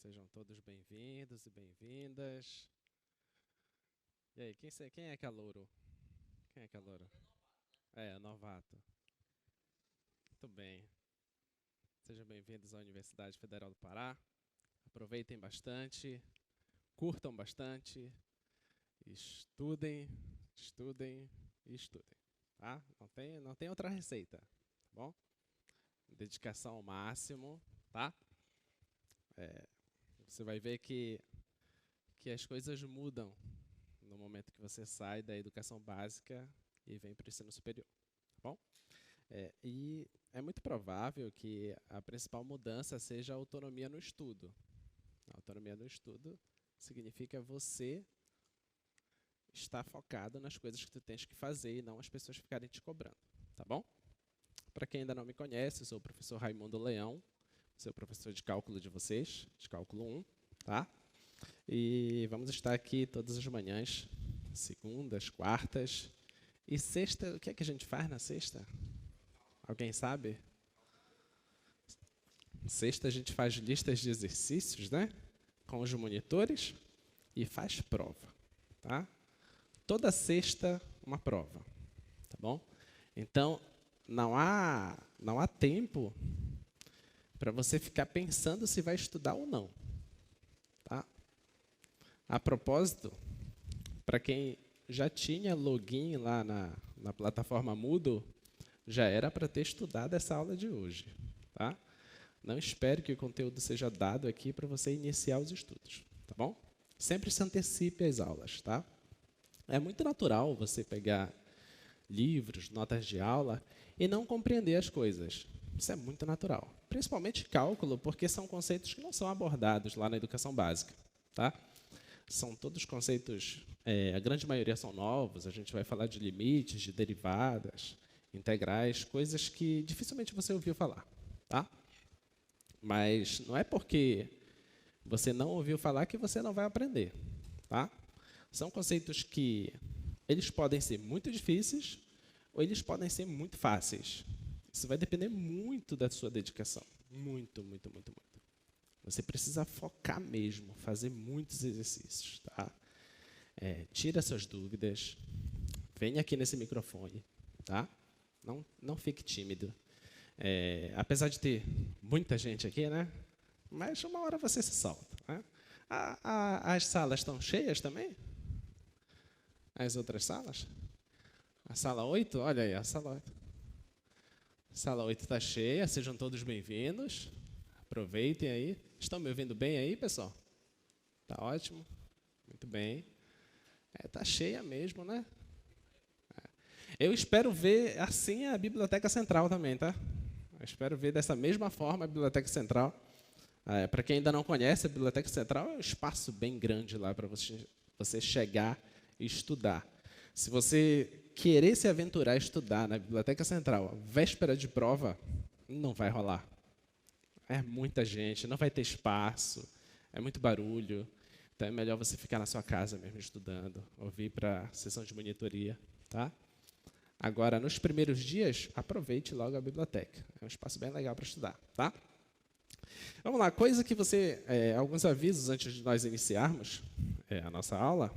Sejam todos bem-vindos e bem-vindas. E aí, quem é calouro? Quem é calouro? É, novato. Muito bem. Sejam bem-vindos à Universidade Federal do Pará. Aproveitem bastante, curtam bastante, estudem, estudem e estudem, tá? Não tem outra receita, tá bom? Dedicação ao máximo, tá? Você vai ver que as coisas mudam no momento que você sai da educação básica e vem para o ensino superior, tá bom? E é muito provável que a principal mudança seja a autonomia no estudo. A autonomia no estudo significa você estar focado nas coisas que tu tens que fazer e não as pessoas ficarem te cobrando, tá bom? Para quem ainda não me conhece, eu sou o professor Raimundo Leão, sou o professor de cálculo de vocês, de cálculo 1, tá? E vamos estar aqui todas as manhãs, segundas, quartas e sexta. O que é que a gente faz na sexta? Alguém sabe? Sexta a gente faz listas de exercícios, né? Com os monitores e faz prova, tá? Toda sexta uma prova, tá bom? Então não há tempo para você ficar pensando se vai estudar ou não, tá? A propósito, para quem já tinha login lá na plataforma Moodle, já era para ter estudado essa aula de hoje, tá? Não espere que o conteúdo seja dado aqui para você iniciar os estudos, tá bom? Sempre se antecipe às aulas, tá? É muito natural você pegar livros, notas de aula e não compreender as coisas. Isso é muito natural. Principalmente cálculo, porque são conceitos que não são abordados lá na educação básica, tá? São todos conceitos, a grande maioria são novos, a gente vai falar de limites, de derivadas, integrais, coisas que dificilmente você ouviu falar, tá? Mas não é porque você não ouviu falar que você não vai aprender, tá? São conceitos que eles podem ser muito difíceis ou eles podem ser muito fáceis. Isso vai depender muito da sua dedicação. Muito, muito, muito, muito. Você precisa focar mesmo, fazer muitos exercícios, tá? Tira suas dúvidas, venha aqui nesse microfone, tá? Não fique tímido. Apesar de ter muita gente aqui, né? Mas uma hora você se solta, né? As salas estão cheias também? As outras salas? A sala 8? Olha aí, a sala 8. A sala 8 está cheia, sejam todos bem-vindos. Aproveitem aí. Estão me ouvindo bem aí, pessoal? Tá ótimo. Muito bem. Tá cheia mesmo, né? Eu espero ver assim a Biblioteca Central também, tá? Eu espero ver dessa mesma forma a Biblioteca Central. Para quem ainda não conhece, a Biblioteca Central é um espaço bem grande lá para você chegar e estudar. Se você querer se aventurar a estudar na Biblioteca Central, véspera de prova, não vai rolar. É muita gente, não vai ter espaço, é muito barulho. Então é melhor você ficar na sua casa mesmo estudando, ou vir para a sessão de monitoria, tá? Agora, nos primeiros dias, aproveite logo a biblioteca. É um espaço bem legal para estudar, tá? Vamos lá, coisa que você... alguns avisos antes de nós iniciarmos a nossa aula.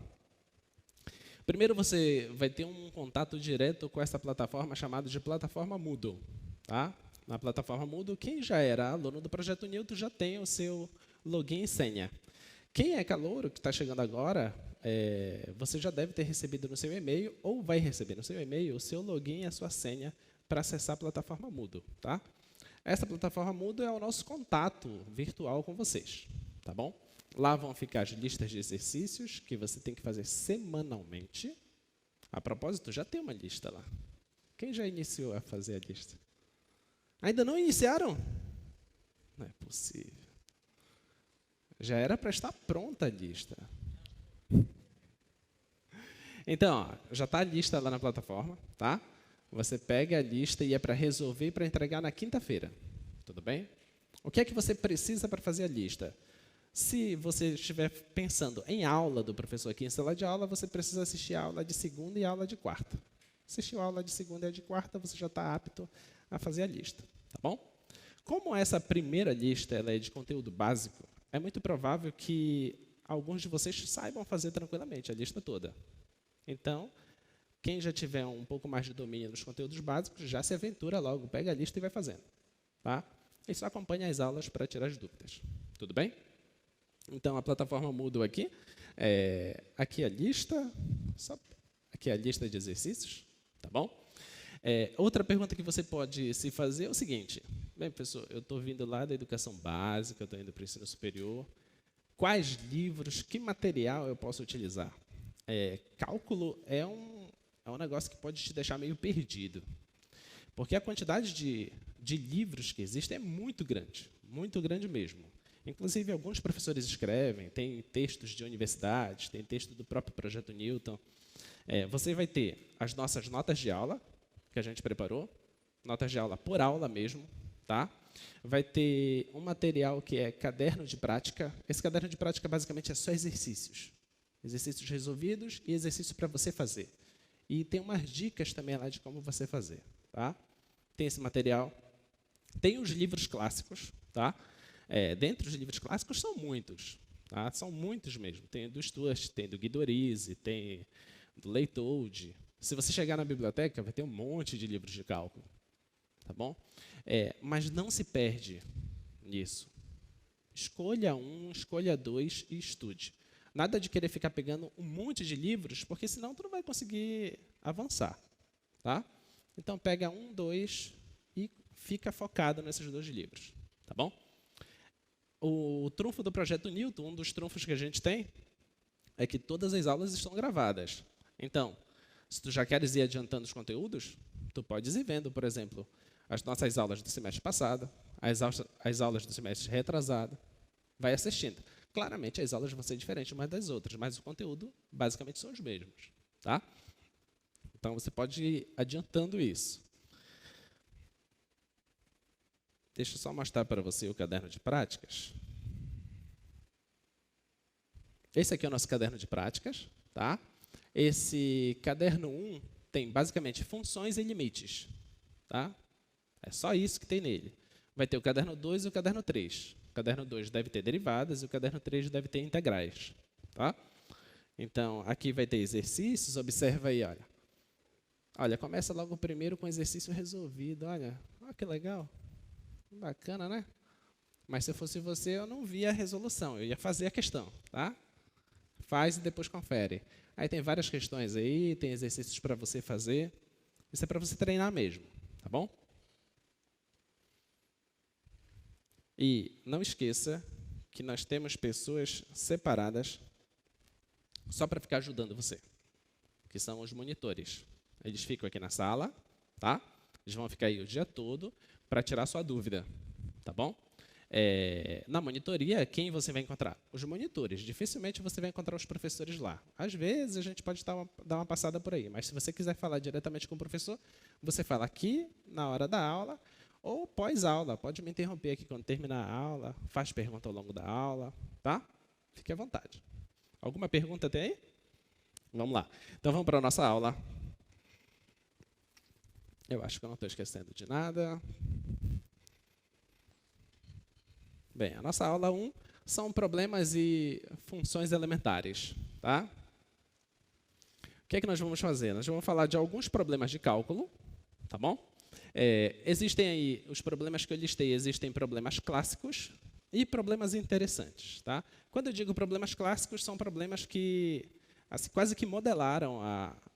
Primeiro, você vai ter um contato direto com essa plataforma chamada de plataforma Moodle, tá? Na plataforma Moodle, quem já era aluno do Projeto Newton já tem o seu login e senha. Quem é calouro, que está chegando agora, você já deve ter recebido no seu e-mail, ou vai receber no seu e-mail, o seu login e a sua senha para acessar a plataforma Moodle, tá? Essa plataforma Moodle é o nosso contato virtual com vocês, tá bom? Lá vão ficar as listas de exercícios que você tem que fazer semanalmente. A propósito, já tem uma lista lá. Quem já iniciou a fazer a lista? Ainda não iniciaram? Não é possível. Já era para estar pronta a lista. Então, já está a lista lá na plataforma, tá? Você pega a lista e é para resolver e para entregar na quinta-feira. Tudo bem? O que é que você precisa para fazer a lista? Se você estiver pensando em aula do professor aqui em sala de aula, você precisa assistir a aula de segunda e a aula de quarta. Assistiu a aula de segunda e a de quarta, você já está apto a fazer a lista, tá bom? Como essa primeira lista ela é de conteúdo básico, é muito provável que alguns de vocês saibam fazer tranquilamente a lista toda. Então, quem já tiver um pouco mais de domínio nos conteúdos básicos, já se aventura logo, pega a lista e vai fazendo. Tá? E só acompanha as aulas para tirar as dúvidas. Tudo bem? Então, a plataforma Moodle aqui. Aqui a lista. Aqui a lista de exercícios. Tá bom? Outra pergunta que você pode se fazer é o seguinte. Bem, professor, eu estou vindo lá da educação básica, eu estou indo para o ensino superior. Quais livros, que material eu posso utilizar? Cálculo é um negócio que pode te deixar meio perdido. Porque a quantidade de livros que existem é muito grande mesmo. Inclusive, alguns professores escrevem, tem textos de universidades, tem texto do próprio Projeto Newton. Você vai ter as nossas notas de aula, que a gente preparou, notas de aula por aula mesmo, tá? Vai ter um material que é caderno de prática. Esse caderno de prática, basicamente, é só exercícios. Exercícios resolvidos e exercícios para você fazer. E tem umas dicas também lá de como você fazer, tá? Tem esse material. Tem os livros clássicos, tá? Dentro dos livros clássicos são muitos, tá? São muitos mesmo. Tem do Stuart, tem do Guidorizzi, tem do Leitold. Se você chegar na biblioteca, vai ter um monte de livros de cálculo, tá bom? Mas não se perde nisso. Escolha um, escolha dois e estude. Nada de querer ficar pegando um monte de livros, porque senão tu não vai conseguir avançar, tá? Então, pega um, dois e fica focado nesses 2 livros, tá bom? O trunfo do Projeto Newton, um dos trunfos que a gente tem, é que todas as aulas estão gravadas. Então, se tu já queres ir adiantando os conteúdos, tu podes ir vendo, por exemplo, as nossas aulas do semestre passado, as aulas do semestre retrasado, vai assistindo. Claramente, as aulas vão ser diferentes umas das outras, mas o conteúdo, basicamente, são os mesmos, tá? Então, você pode ir adiantando isso. Deixa eu só mostrar para você o caderno de práticas. Esse aqui é o nosso caderno de práticas, tá? Esse caderno 1 tem, basicamente, funções e limites, tá? É só isso que tem nele. Vai ter o caderno 2 e o caderno 3. O caderno 2 deve ter derivadas e o caderno 3 deve ter integrais, tá? Então, aqui vai ter exercícios, observa aí, olha. Olha, começa logo primeiro com exercício resolvido, olha que legal. Bacana, né? Mas se eu fosse você, eu não via a resolução, eu ia fazer a questão, tá? Faz e depois confere. Aí tem várias questões aí, tem exercícios para você fazer. Isso é para você treinar mesmo, tá bom? E não esqueça que nós temos pessoas separadas só para ficar ajudando você, que são os monitores. Eles ficam aqui na sala, tá? Eles vão ficar aí o dia todo para tirar sua dúvida, tá bom? Na monitoria, quem você vai encontrar? Os monitores. Dificilmente você vai encontrar os professores lá. Às vezes, a gente pode dar uma passada por aí, mas se você quiser falar diretamente com o professor, você fala aqui, na hora da aula, ou pós-aula. Pode me interromper aqui quando terminar a aula, faz pergunta ao longo da aula, tá? Fique à vontade. Alguma pergunta até aí? Vamos lá. Então, vamos para a nossa aula. Eu acho que eu não estou esquecendo de nada. Bem, a nossa aula 1 são problemas e funções elementares, tá? O que é que nós vamos fazer? Nós vamos falar de alguns problemas de cálculo, tá bom? Existem aí os problemas que eu listei, existem problemas clássicos e problemas interessantes, tá? Quando eu digo problemas clássicos, são problemas que assim, quase que modelaram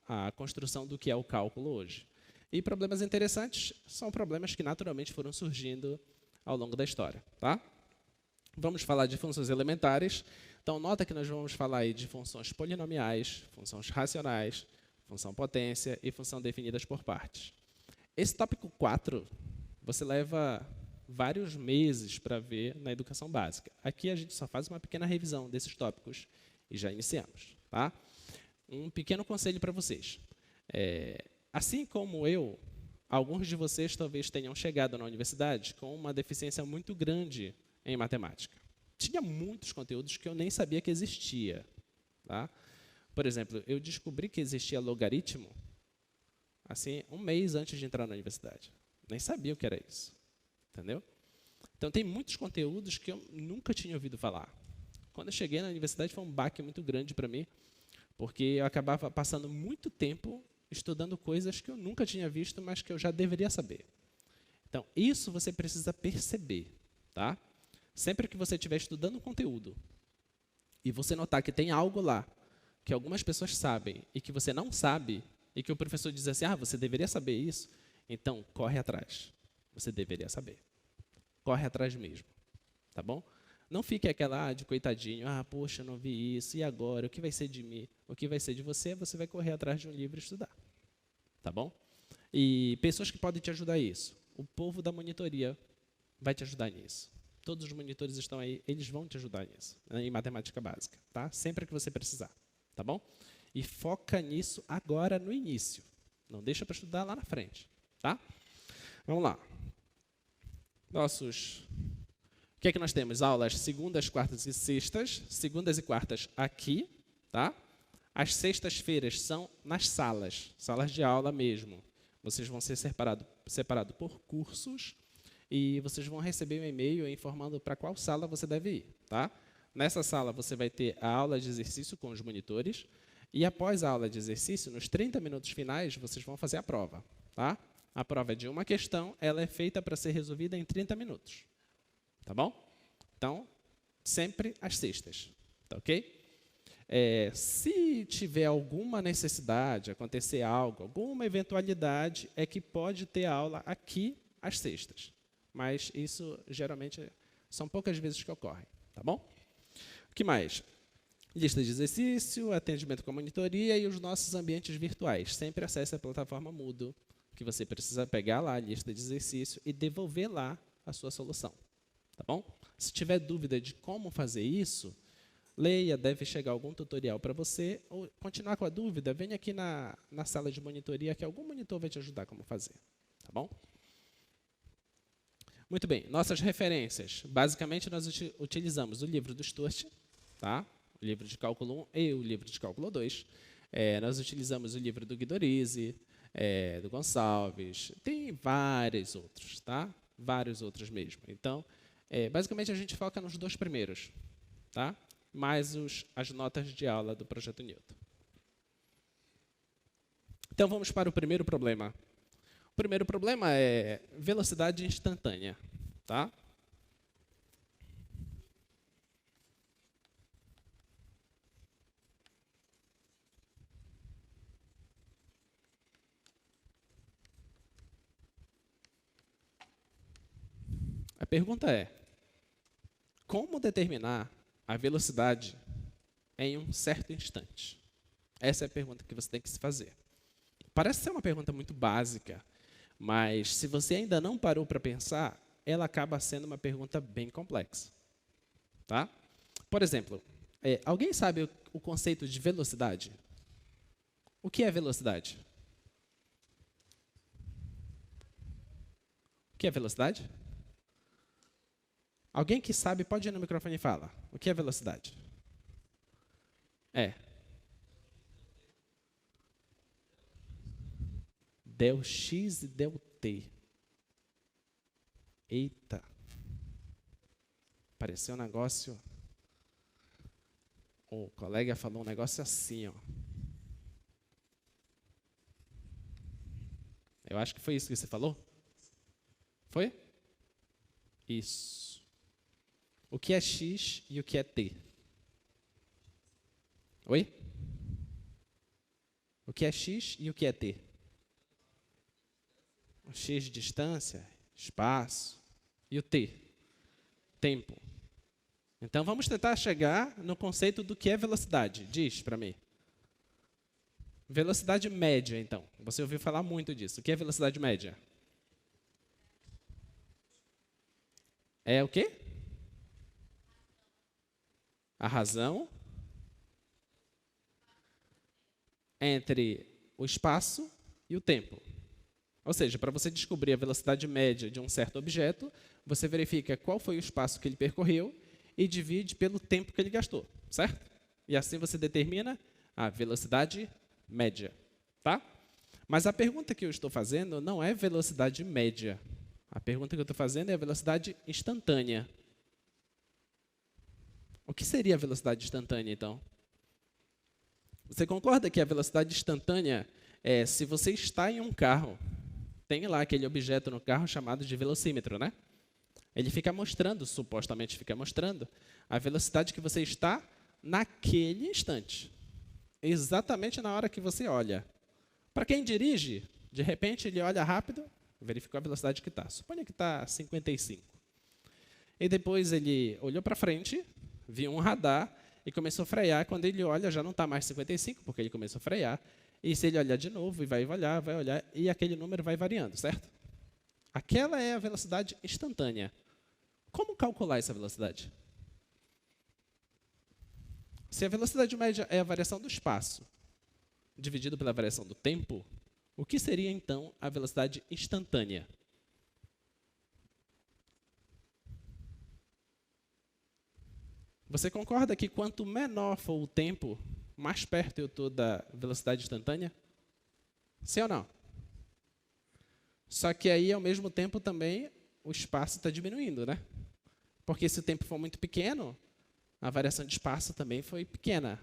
a construção do que é o cálculo hoje. E problemas interessantes são problemas que naturalmente foram surgindo ao longo da história, tá? Vamos falar de funções elementares. Então, nota que nós vamos falar aí de funções polinomiais, funções racionais, função potência e função definidas por partes. Esse tópico 4, você leva vários meses para ver na educação básica. Aqui a gente só faz uma pequena revisão desses tópicos e já iniciamos, tá? Um pequeno conselho para vocês. Assim como eu, alguns de vocês talvez tenham chegado na universidade com uma deficiência muito grande em matemática. Tinha muitos conteúdos que eu nem sabia que existia, tá? Por exemplo, eu descobri que existia logaritmo assim, um mês antes de entrar na universidade. Nem sabia o que era isso, entendeu? Então, tem muitos conteúdos que eu nunca tinha ouvido falar. Quando eu cheguei na universidade, foi um baque muito grande para mim, porque eu acabava passando muito tempo estudando coisas que eu nunca tinha visto, mas que eu já deveria saber. Então, isso você precisa perceber, tá? Sempre que você estiver estudando um conteúdo e você notar que tem algo lá que algumas pessoas sabem e que você não sabe, e que o professor diz assim, você deveria saber isso, então corre atrás. Você deveria saber. Corre atrás mesmo, tá bom? Não fique aquela de coitadinho, poxa, eu não vi isso, e agora? O que vai ser de mim? O que vai ser de você? Você vai correr atrás de um livro e estudar, tá bom? E pessoas que podem te ajudar isso. O povo da monitoria vai te ajudar nisso. Todos os monitores estão aí, eles vão te ajudar nisso, em matemática básica, tá? Sempre que você precisar, tá bom? E foca nisso agora no início. Não deixa para estudar lá na frente, tá? Vamos lá. O que é que nós temos? Aulas segundas, quartas e sextas. Segundas e quartas aqui, tá? As sextas-feiras são nas salas de aula mesmo. Vocês vão ser separados por cursos e vocês vão receber um e-mail informando para qual sala você deve ir, tá? Nessa sala você vai ter a aula de exercício com os monitores e após a aula de exercício, nos 30 minutos finais, vocês vão fazer a prova, tá? A prova é de uma questão, ela é feita para ser resolvida em 30 minutos. Tá bom? Então, sempre às sextas. Tá ok? Se tiver alguma necessidade, acontecer algo, alguma eventualidade, é que pode ter aula aqui às sextas. Mas isso, geralmente, são poucas vezes que ocorre. Tá bom? O que mais? Lista de exercício, atendimento com a monitoria e os nossos ambientes virtuais. Sempre acesse a plataforma Moodle, que você precisa pegar lá a lista de exercício e devolver lá a sua solução. Tá bom? Se tiver dúvida de como fazer isso, leia, deve chegar algum tutorial para você, ou continuar com a dúvida, venha aqui na sala de monitoria, que algum monitor vai te ajudar como fazer. Tá bom? Muito bem, nossas referências. Basicamente, nós utilizamos o livro do Sturt, tá? O livro de cálculo 1 e o livro de cálculo 2. Nós utilizamos o livro do Guidorizzi, do Gonçalves, tem vários outros, tá? Vários outros mesmo. Então, basicamente, a gente foca nos 2 primeiros, tá? Mais as notas de aula do Projeto Newton. Então, vamos para o primeiro problema. O primeiro problema é velocidade instantânea, tá? A pergunta é, como determinar a velocidade em um certo instante? Essa é a pergunta que você tem que se fazer. Parece ser uma pergunta muito básica, mas se você ainda não parou para pensar, ela acaba sendo uma pergunta bem complexa. Tá? Por exemplo, alguém sabe o conceito de velocidade? O que é velocidade? O que é velocidade? Alguém que sabe, pode ir no microfone e fala. O que é velocidade? Del X e del T. Eita. Pareceu um negócio... O colega falou um negócio assim, ó. Eu acho que foi isso que você falou. Foi? Isso. O que é X e o que é T? Oi? O que é X e o que é T? O X, distância, espaço. E o T? Tempo. Então, vamos tentar chegar no conceito do que é velocidade. Diz para mim. Velocidade média, então. Você ouviu falar muito disso. O que é velocidade média? É o quê? A razão entre o espaço e o tempo. Ou seja, para você descobrir a velocidade média de um certo objeto, você verifica qual foi o espaço que ele percorreu e divide pelo tempo que ele gastou, certo? E assim você determina a velocidade média, tá? Mas a pergunta que eu estou fazendo não é velocidade média. A pergunta que eu estou fazendo é a velocidade instantânea. O que seria a velocidade instantânea, então? Você concorda que a velocidade instantânea é se você está em um carro, tem lá aquele objeto no carro chamado de velocímetro, né? Ele fica mostrando, supostamente fica mostrando, a velocidade que você está naquele instante. Exatamente na hora que você olha. Para quem dirige, de repente ele olha rápido, verificou a velocidade que está. Suponha que está 55. E depois ele olhou para frente, viu um radar e começou a frear. Quando ele olha, já não está mais 55, porque ele começou a frear. E se ele olhar de novo, e vai olhar, e aquele número vai variando, certo? Aquela é a velocidade instantânea. Como calcular essa velocidade? Se a velocidade média é a variação do espaço dividido pela variação do tempo, o que seria, então, a velocidade instantânea? Você concorda que quanto menor for o tempo, mais perto eu estou da velocidade instantânea? Sim ou não? Só que aí, ao mesmo tempo, também o espaço está diminuindo, né? Porque se o tempo for muito pequeno, a variação de espaço também foi pequena.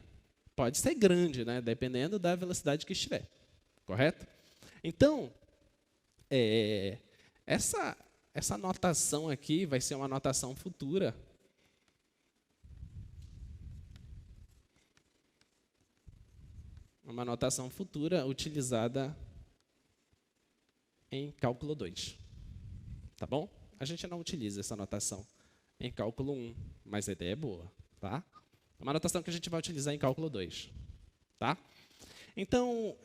Pode ser grande, né? Dependendo da velocidade que estiver. Correto? Então, essa notação aqui vai ser uma notação futura. Uma notação futura utilizada em cálculo 2. Tá bom? A gente não utiliza essa notação em cálculo 1, mas a ideia é boa. Tá? É uma notação que a gente vai utilizar em cálculo 2. Tá? Então,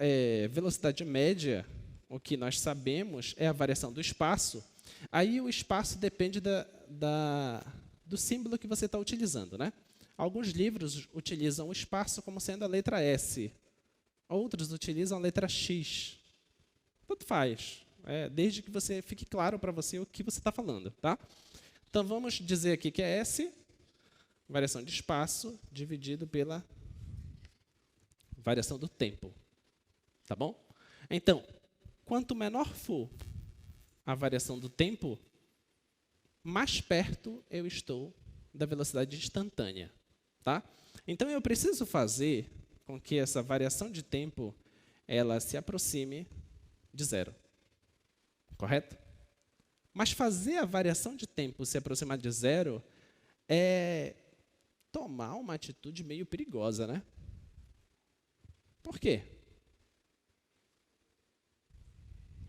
velocidade média, o que nós sabemos é a variação do espaço. Aí o espaço depende do símbolo que você está utilizando. Né? Alguns livros utilizam o espaço como sendo a letra S. Outros utilizam a letra X. Tanto faz, desde que você fique claro para você o que você está falando. Tá? Então, vamos dizer aqui que é S, variação de espaço, dividido pela variação do tempo. Tá bom? Então, quanto menor for a variação do tempo, mais perto eu estou da velocidade instantânea. Tá? Então, eu preciso fazer com que essa variação de tempo ela se aproxime de zero. Correto? Mas fazer a variação de tempo se aproximar de zero é tomar uma atitude meio perigosa, né? Por quê?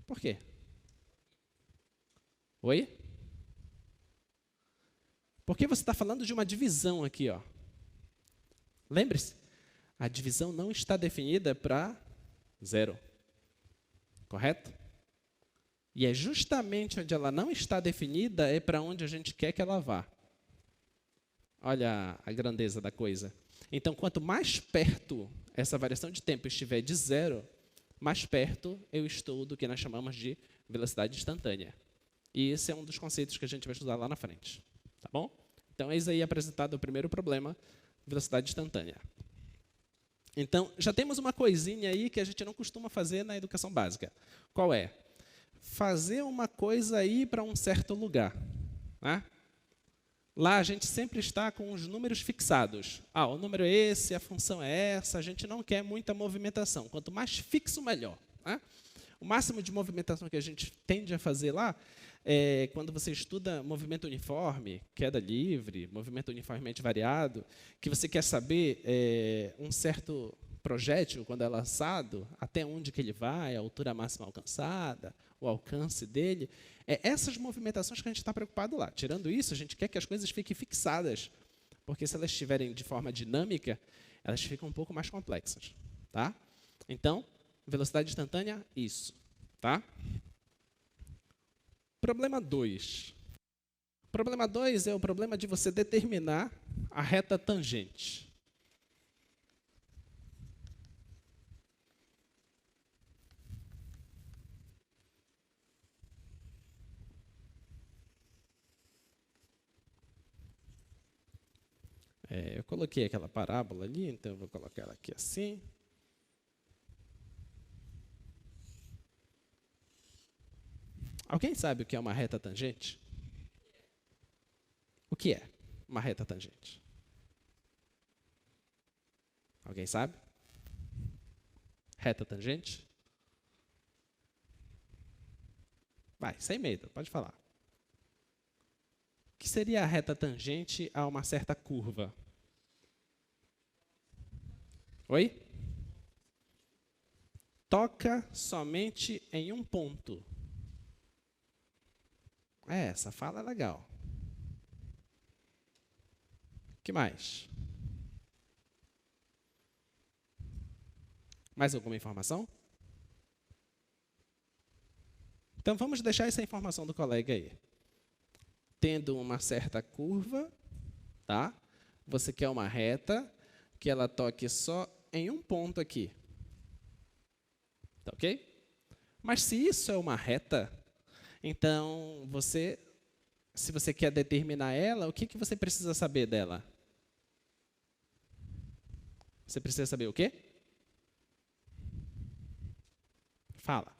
Por quê? Oi? Porque você está falando de uma divisão aqui, ó. Lembre-se, a divisão não está definida para zero. Correto? E é justamente onde ela não está definida é para onde a gente quer que ela vá. Olha a grandeza da coisa. Então, quanto mais perto essa variação de tempo estiver de zero, mais perto eu estou do que nós chamamos de velocidade instantânea. E esse é um dos conceitos que a gente vai estudar lá na frente. Tá bom? Então, eis aí apresentado o primeiro problema, velocidade instantânea. Então, já temos uma coisinha aí que a gente não costuma fazer na educação básica. Qual é? Fazer uma coisa aí para um certo lugar. Né? Lá a gente sempre está com os números fixados. O número é esse, a função é essa, a gente não quer muita movimentação. Quanto mais fixo, melhor. Né? O máximo de movimentação que a gente tende a fazer lá é quando você estuda movimento uniforme, queda livre, movimento uniformemente variado, que você quer saber um certo projétil, quando é lançado, até onde que ele vai, a altura máxima alcançada, o alcance dele. Essas movimentações que a gente está preocupado lá. Tirando isso, a gente quer que as coisas fiquem fixadas, porque se elas estiverem de forma dinâmica, elas ficam um pouco mais complexas. Tá? Então, velocidade instantânea, isso. Tá? Problema 2. Problema 2 é o problema de você determinar a reta tangente. Eu coloquei aquela parábola ali, então eu vou colocar ela aqui assim. Alguém sabe o que é uma reta tangente? O que é uma reta tangente? Alguém sabe? Reta tangente? Vai, sem medo, pode falar. O que seria a reta tangente a uma certa curva? Oi? Toca somente em um ponto. Essa fala é legal. O que mais? Mais alguma informação? Então, vamos deixar essa informação do colega aí. Tendo uma certa curva, tá? Você quer uma reta que ela toque só em um ponto aqui. Tá ok? Mas se isso é uma reta, então, se você quer determinar ela, o que você precisa saber dela? Você precisa saber o quê? Fala.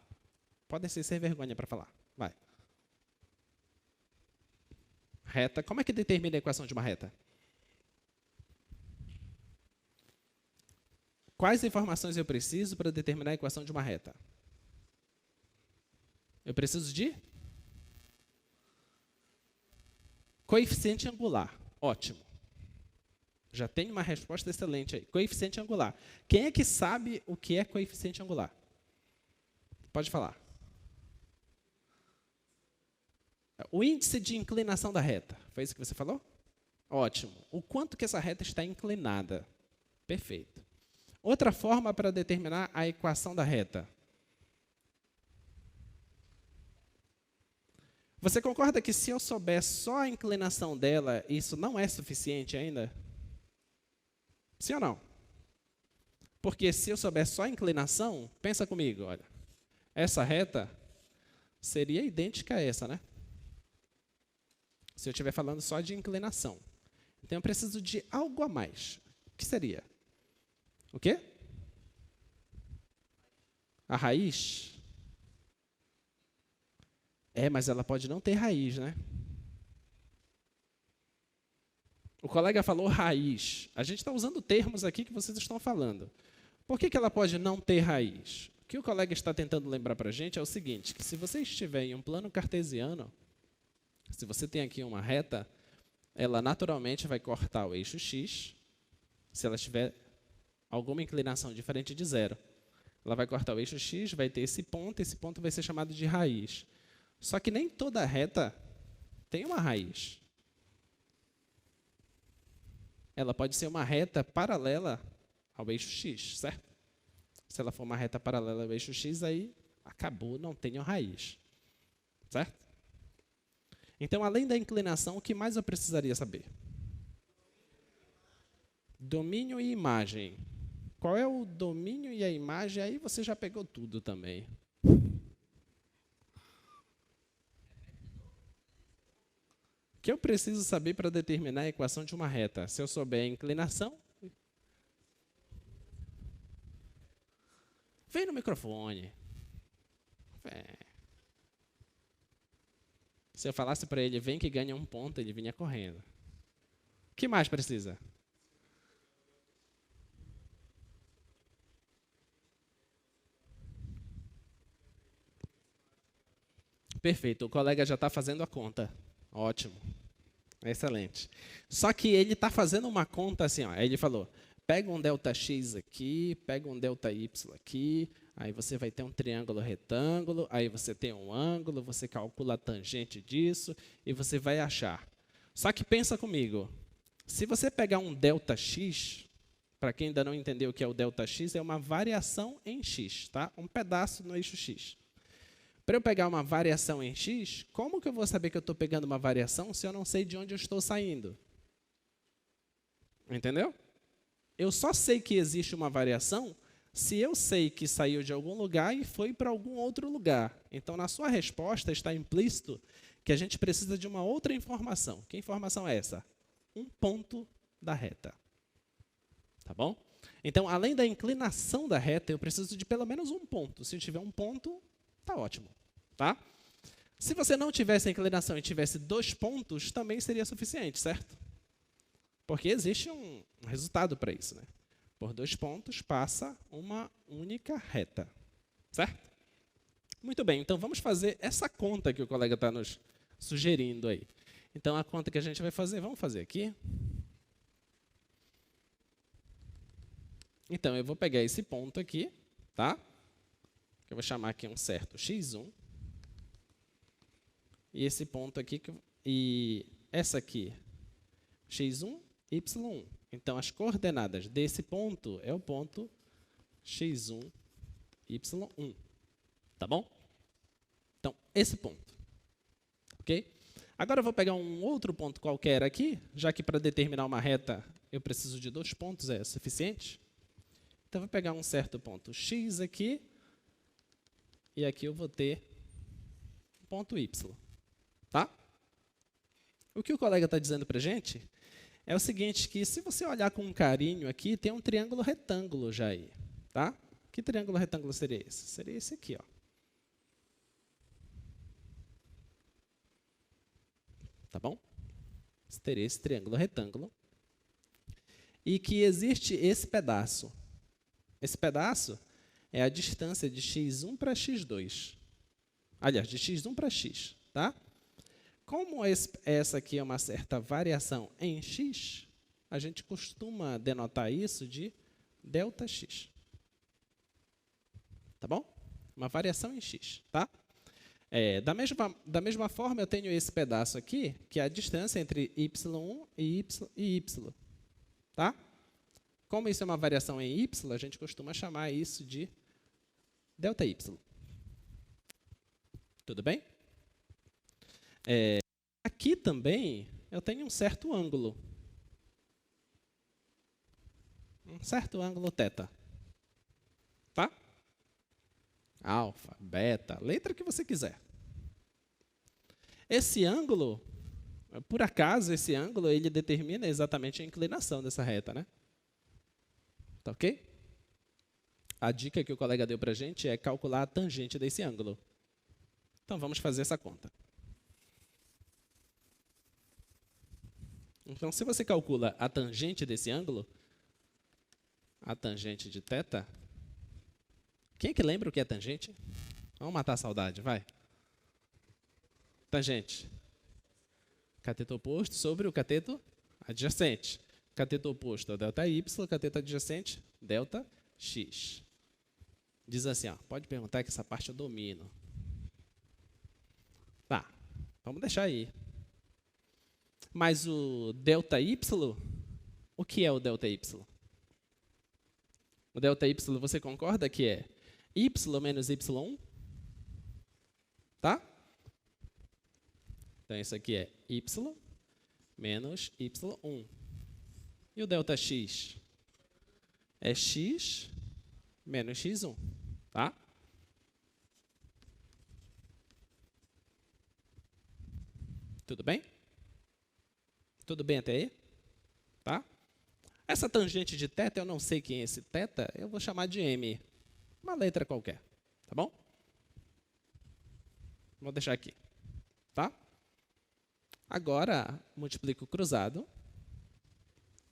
Pode ser sem vergonha para falar. Vai. Reta. Como é que determina a equação de uma reta? Quais informações eu preciso para determinar a equação de uma reta? Eu preciso de coeficiente angular. Ótimo. Já tem uma resposta excelente aí. Coeficiente angular. Quem é que sabe o que é coeficiente angular? Pode falar. O índice de inclinação da reta. Foi isso que você falou? Ótimo. O quanto que essa reta está inclinada. Perfeito. Outra forma para determinar a equação da reta. Você concorda que se eu souber só a inclinação dela, isso não é suficiente ainda? Sim ou não? Porque se eu souber só a inclinação, pensa comigo, olha. Essa reta seria idêntica a essa, né? Se eu estiver falando só de inclinação. Então, eu preciso de algo a mais. O que seria? O quê? A raiz? Mas ela pode não ter raiz, né? O colega falou raiz. A gente está usando termos aqui que vocês estão falando. Por que ela pode não ter raiz? O que o colega está tentando lembrar para a gente é o seguinte, que se você estiver em um plano cartesiano, se você tem aqui uma reta, ela naturalmente vai cortar o eixo x, se ela tiver alguma inclinação diferente de zero. Ela vai cortar o eixo x, vai ter esse ponto vai ser chamado de raiz. Só que nem toda reta tem uma raiz. Ela pode ser uma reta paralela ao eixo x, certo? Se ela for uma reta paralela ao eixo x, aí acabou, não tem raiz. Certo? Então, além da inclinação, o que mais eu precisaria saber? Domínio e imagem. Qual é o domínio e a imagem? Aí você já pegou tudo também. O que eu preciso saber para determinar a equação de uma reta? Se eu souber a inclinação... Vem no microfone. Se eu falasse para ele, vem que ganha um ponto, ele vinha correndo. O que mais precisa? Perfeito, o colega já está fazendo a conta. Ótimo. Excelente. Só que ele está fazendo uma conta assim, ó. Aí ele falou, pega um ΔX aqui, pega um ΔY aqui, aí você vai ter um triângulo retângulo, aí você tem um ângulo, você calcula a tangente disso e você vai achar. Só que pensa comigo, se você pegar um ΔX, para quem ainda não entendeu o que é o ΔX, é uma variação em x, tá? Um pedaço no eixo x. Para eu pegar uma variação em x, como que eu vou saber que eu estou pegando uma variação se eu não sei de onde eu estou saindo? Entendeu? Eu só sei que existe uma variação se eu sei que saiu de algum lugar e foi para algum outro lugar. Então, na sua resposta está implícito que a gente precisa de uma outra informação. Que informação é essa? Um ponto da reta. Tá bom? Então, além da inclinação da reta, eu preciso de pelo menos um ponto. Se eu tiver um ponto, tá ótimo. Tá? Se você não tivesse a inclinação e tivesse 2 pontos, também seria suficiente, certo? Porque existe um resultado para isso, né? Por 2 pontos passa uma única reta, certo? Muito bem, então vamos fazer essa conta que o colega está nos sugerindo aí. Então, a conta que a gente vai fazer, vamos fazer aqui. Então, eu vou pegar esse ponto aqui, tá? Que eu vou chamar aqui um certo x1. E esse ponto aqui, e essa aqui, x1, y1. Então, as coordenadas desse ponto é o ponto x1, y1. Tá bom? Então, esse ponto. Ok? Agora, eu vou pegar um outro ponto qualquer aqui, já que para determinar uma reta eu preciso de 2 pontos, é suficiente. Então, eu vou pegar um certo ponto x aqui, e aqui eu vou ter um ponto y. Tá? O que o colega está dizendo para a gente é o seguinte, que se você olhar com carinho aqui, tem um triângulo retângulo já aí. Tá? Que triângulo retângulo seria esse? Seria esse aqui, ó. Tá bom? Teria esse triângulo retângulo. E que existe esse pedaço. Esse pedaço é a distância de x1 para x2. Aliás, de x1 para x. Tá? Como essa aqui é uma certa variação em x, a gente costuma denotar isso de ΔX. Tá bom? Uma variação em x. Tá? Da mesma forma, eu tenho esse pedaço aqui, que é a distância entre y1 e y. Tá? Como isso é uma variação em y, a gente costuma chamar isso de ΔY. Tudo bem? Aqui também eu tenho um certo ângulo. Um certo ângulo θ. Tá? Alfa, beta, letra que você quiser. Esse ângulo, por acaso, esse ângulo ele determina exatamente a inclinação dessa reta, né? Tá ok? A dica que o colega deu para a gente é calcular a tangente desse ângulo. Então, vamos fazer essa conta. Então, se você calcula a tangente desse ângulo, a tangente de θ, quem é que lembra o que é tangente? Vamos matar a saudade, vai. Tangente. Cateto oposto sobre o cateto adjacente. Cateto oposto é o ΔY, cateto adjacente, ΔX. Diz assim, ó, pode perguntar que essa parte eu domino. Tá, vamos deixar aí. Mas o ΔY, o que é o ΔY? O ΔY, você concorda que é y menos y1? Tá? Então, isso aqui é y menos y1. E o ΔX? É x menos x1. Tá? Tudo bem? Tudo bem até aí? Tá? Essa tangente de θ, eu não sei quem é esse θ, eu vou chamar de m. Uma letra qualquer. Tá bom? Vou deixar aqui. Tá? Agora, multiplico o cruzado.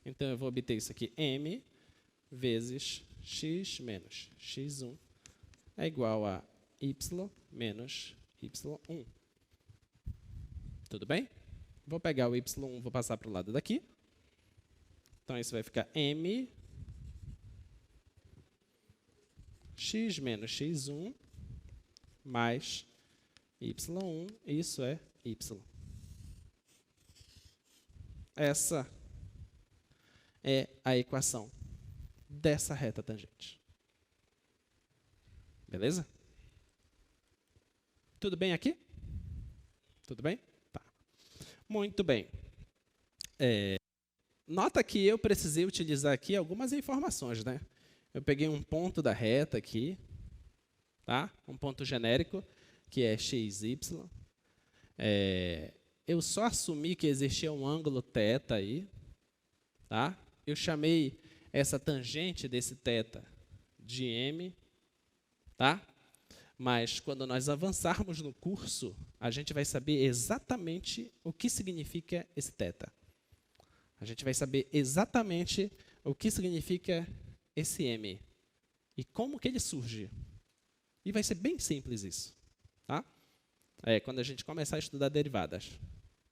Então, eu vou obter isso aqui, m vezes x menos x1 é igual a y menos y1. Tudo bem? Vou pegar o y1, vou passar para o lado daqui. Então, isso vai ficar m x menos x1 mais y1, isso é y. Essa é a equação dessa reta tangente. Beleza? Tudo bem aqui? Tudo bem? Tá. Muito bem. Nota que eu precisei utilizar aqui algumas informações, né? Eu peguei um ponto da reta aqui, tá? Um ponto genérico, que é xy. Eu só assumi que existia um ângulo θ aí, tá? Eu chamei essa tangente desse θ de m, tá? Mas, quando nós avançarmos no curso, a gente vai saber exatamente o que significa esse θ. A gente vai saber exatamente o que significa esse m e como que ele surge. E vai ser bem simples isso. Tá? Quando a gente começar a estudar derivadas,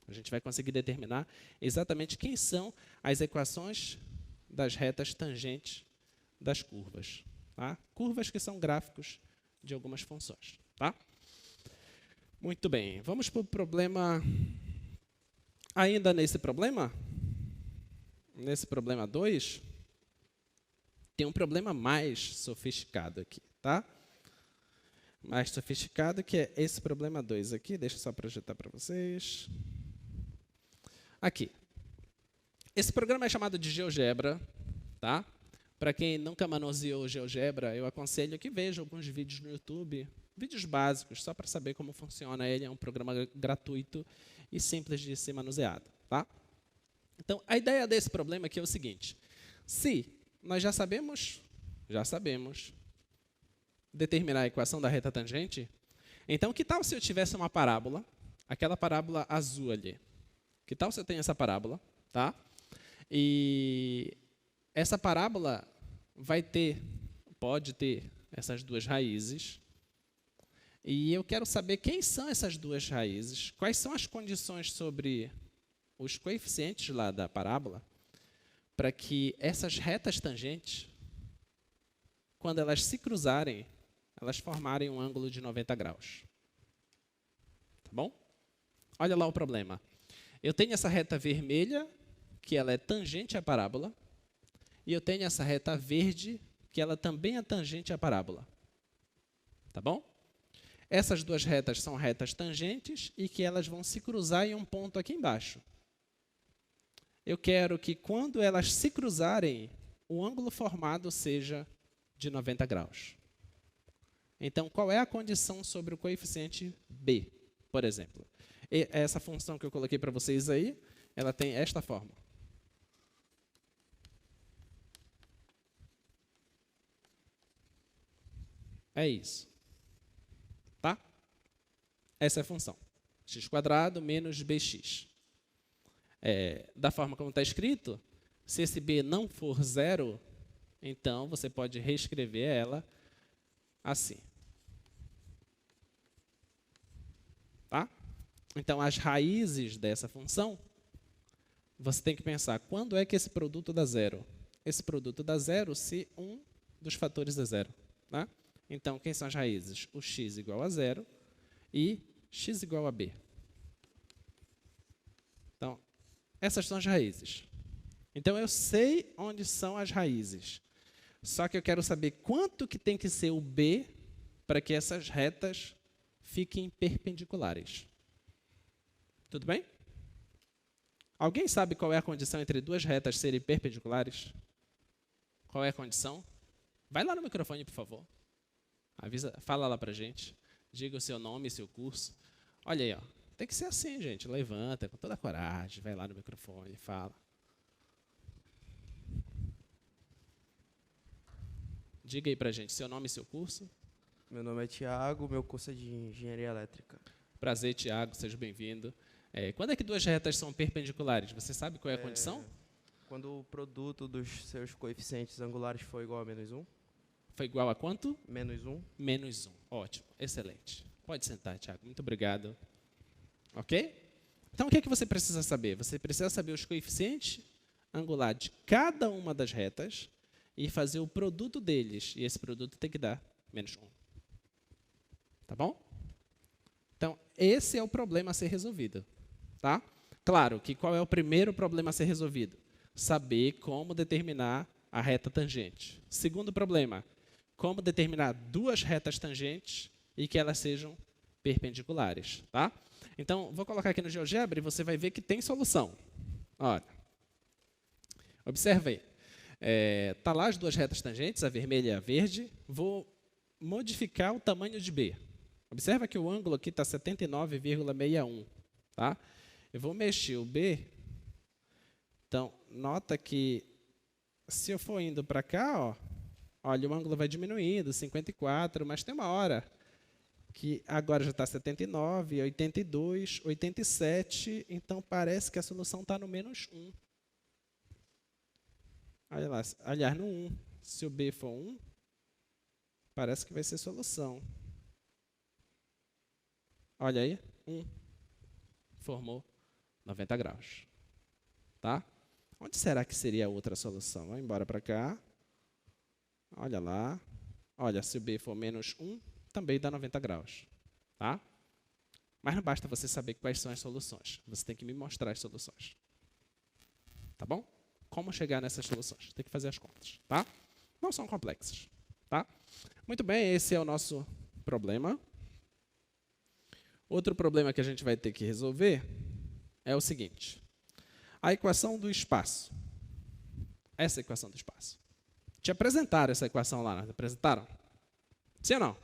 a gente vai conseguir determinar exatamente quem são as equações das retas tangentes das curvas. Tá? Curvas que são gráficos de algumas funções. Tá? Muito bem, vamos para o problema. Ainda nesse problema 2, tem um problema mais sofisticado aqui. Tá? Mais sofisticado, que é esse problema 2 aqui. Deixa eu só projetar para vocês. Aqui. Esse programa é chamado de GeoGebra. Tá? Para quem nunca manuseou GeoGebra, eu aconselho que veja alguns vídeos no YouTube, vídeos básicos, só para saber como funciona ele. É um programa gratuito e simples de ser manuseado. Tá? Então, a ideia desse problema aqui é o seguinte. Se nós já sabemos determinar a equação da reta tangente, então que tal se eu tivesse uma parábola, aquela parábola azul ali? Que tal se eu tenho essa parábola? Tá? E essa parábola pode ter essas duas raízes. E eu quero saber quem são essas duas raízes, quais são as condições sobre os coeficientes lá da parábola, para que essas retas tangentes, quando elas se cruzarem, elas formarem um ângulo de 90 graus. Tá bom? Olha lá o problema. Eu tenho essa reta vermelha, que ela é tangente à parábola, e eu tenho essa reta verde, que ela também é tangente à parábola. Tá bom? Essas duas retas são retas tangentes e que elas vão se cruzar em um ponto aqui embaixo. Eu quero que, quando elas se cruzarem, o ângulo formado seja de 90 graus. Então, qual é a condição sobre o coeficiente b, por exemplo? Essa função que eu coloquei para vocês aí, ela tem esta forma. É isso. Tá? Essa é a função. x² menos bx. Da forma como está escrito, se esse b não for zero, então você pode reescrever ela assim. Tá? Então, as raízes dessa função, você tem que pensar, quando é que esse produto dá zero? Esse produto dá zero se um dos fatores é zero. Tá? Então, quem são as raízes? O x igual a zero e x igual a b. Então, essas são as raízes. Então, eu sei onde são as raízes. Só que eu quero saber quanto que tem que ser o b para que essas retas fiquem perpendiculares. Tudo bem? Alguém sabe qual é a condição entre duas retas serem perpendiculares? Qual é a condição? Vai lá no microfone, por favor. Fala lá para a gente. Diga o seu nome e seu curso. Olha aí, ó. Tem que ser assim, gente. Levanta com toda a coragem. Vai lá no microfone e fala. Diga aí para a gente seu nome e seu curso. Meu nome é Tiago, meu curso é de Engenharia Elétrica. Prazer, Tiago. Seja bem-vindo. Quando é que duas retas são perpendiculares? Você sabe qual é a condição? Quando o produto dos seus coeficientes angulares for igual a -1. Foi igual a quanto? -1. -1. Ótimo. Excelente. Pode sentar, Tiago. Muito obrigado. Ok? Então, o que é que você precisa saber? Você precisa saber os coeficientes angulares de cada uma das retas e fazer o produto deles. E esse produto tem que dar -1. Tá bom? Então, esse é o problema a ser resolvido. Tá? Claro que qual é o primeiro problema a ser resolvido? Saber como determinar a reta tangente. Segundo problema, como determinar duas retas tangentes e que elas sejam perpendiculares. Tá? Então, vou colocar aqui no GeoGebra e você vai ver que tem solução. Olha, observe aí. Tá lá as duas retas tangentes, a vermelha e a verde. Vou modificar o tamanho de B. Observa que o ângulo aqui está 79,61. Tá? Eu vou mexer o B. Então, nota que se eu for indo para cá, olha, o ângulo vai diminuindo, 54, mas tem uma hora que agora já está 79, 82, 87, então parece que a solução está no menos 1. Olha lá, aliás, no 1. Se o B for 1, parece que vai ser solução. Olha aí, 1. Formou 90 graus. Tá? Onde será que seria a outra solução? Vamos embora para cá. Olha lá. Olha, se o B for menos 1, também dá 90 graus. Tá? Mas não basta você saber quais são as soluções. Você tem que me mostrar as soluções. Tá bom? Como chegar nessas soluções? Tem que fazer as contas. Tá? Não são complexas. Tá? Muito bem, esse é o nosso problema. Outro problema que a gente vai ter que resolver é o seguinte. A equação do espaço. Essa equação do espaço. Te apresentaram essa equação lá, não apresentaram? Sim ou não?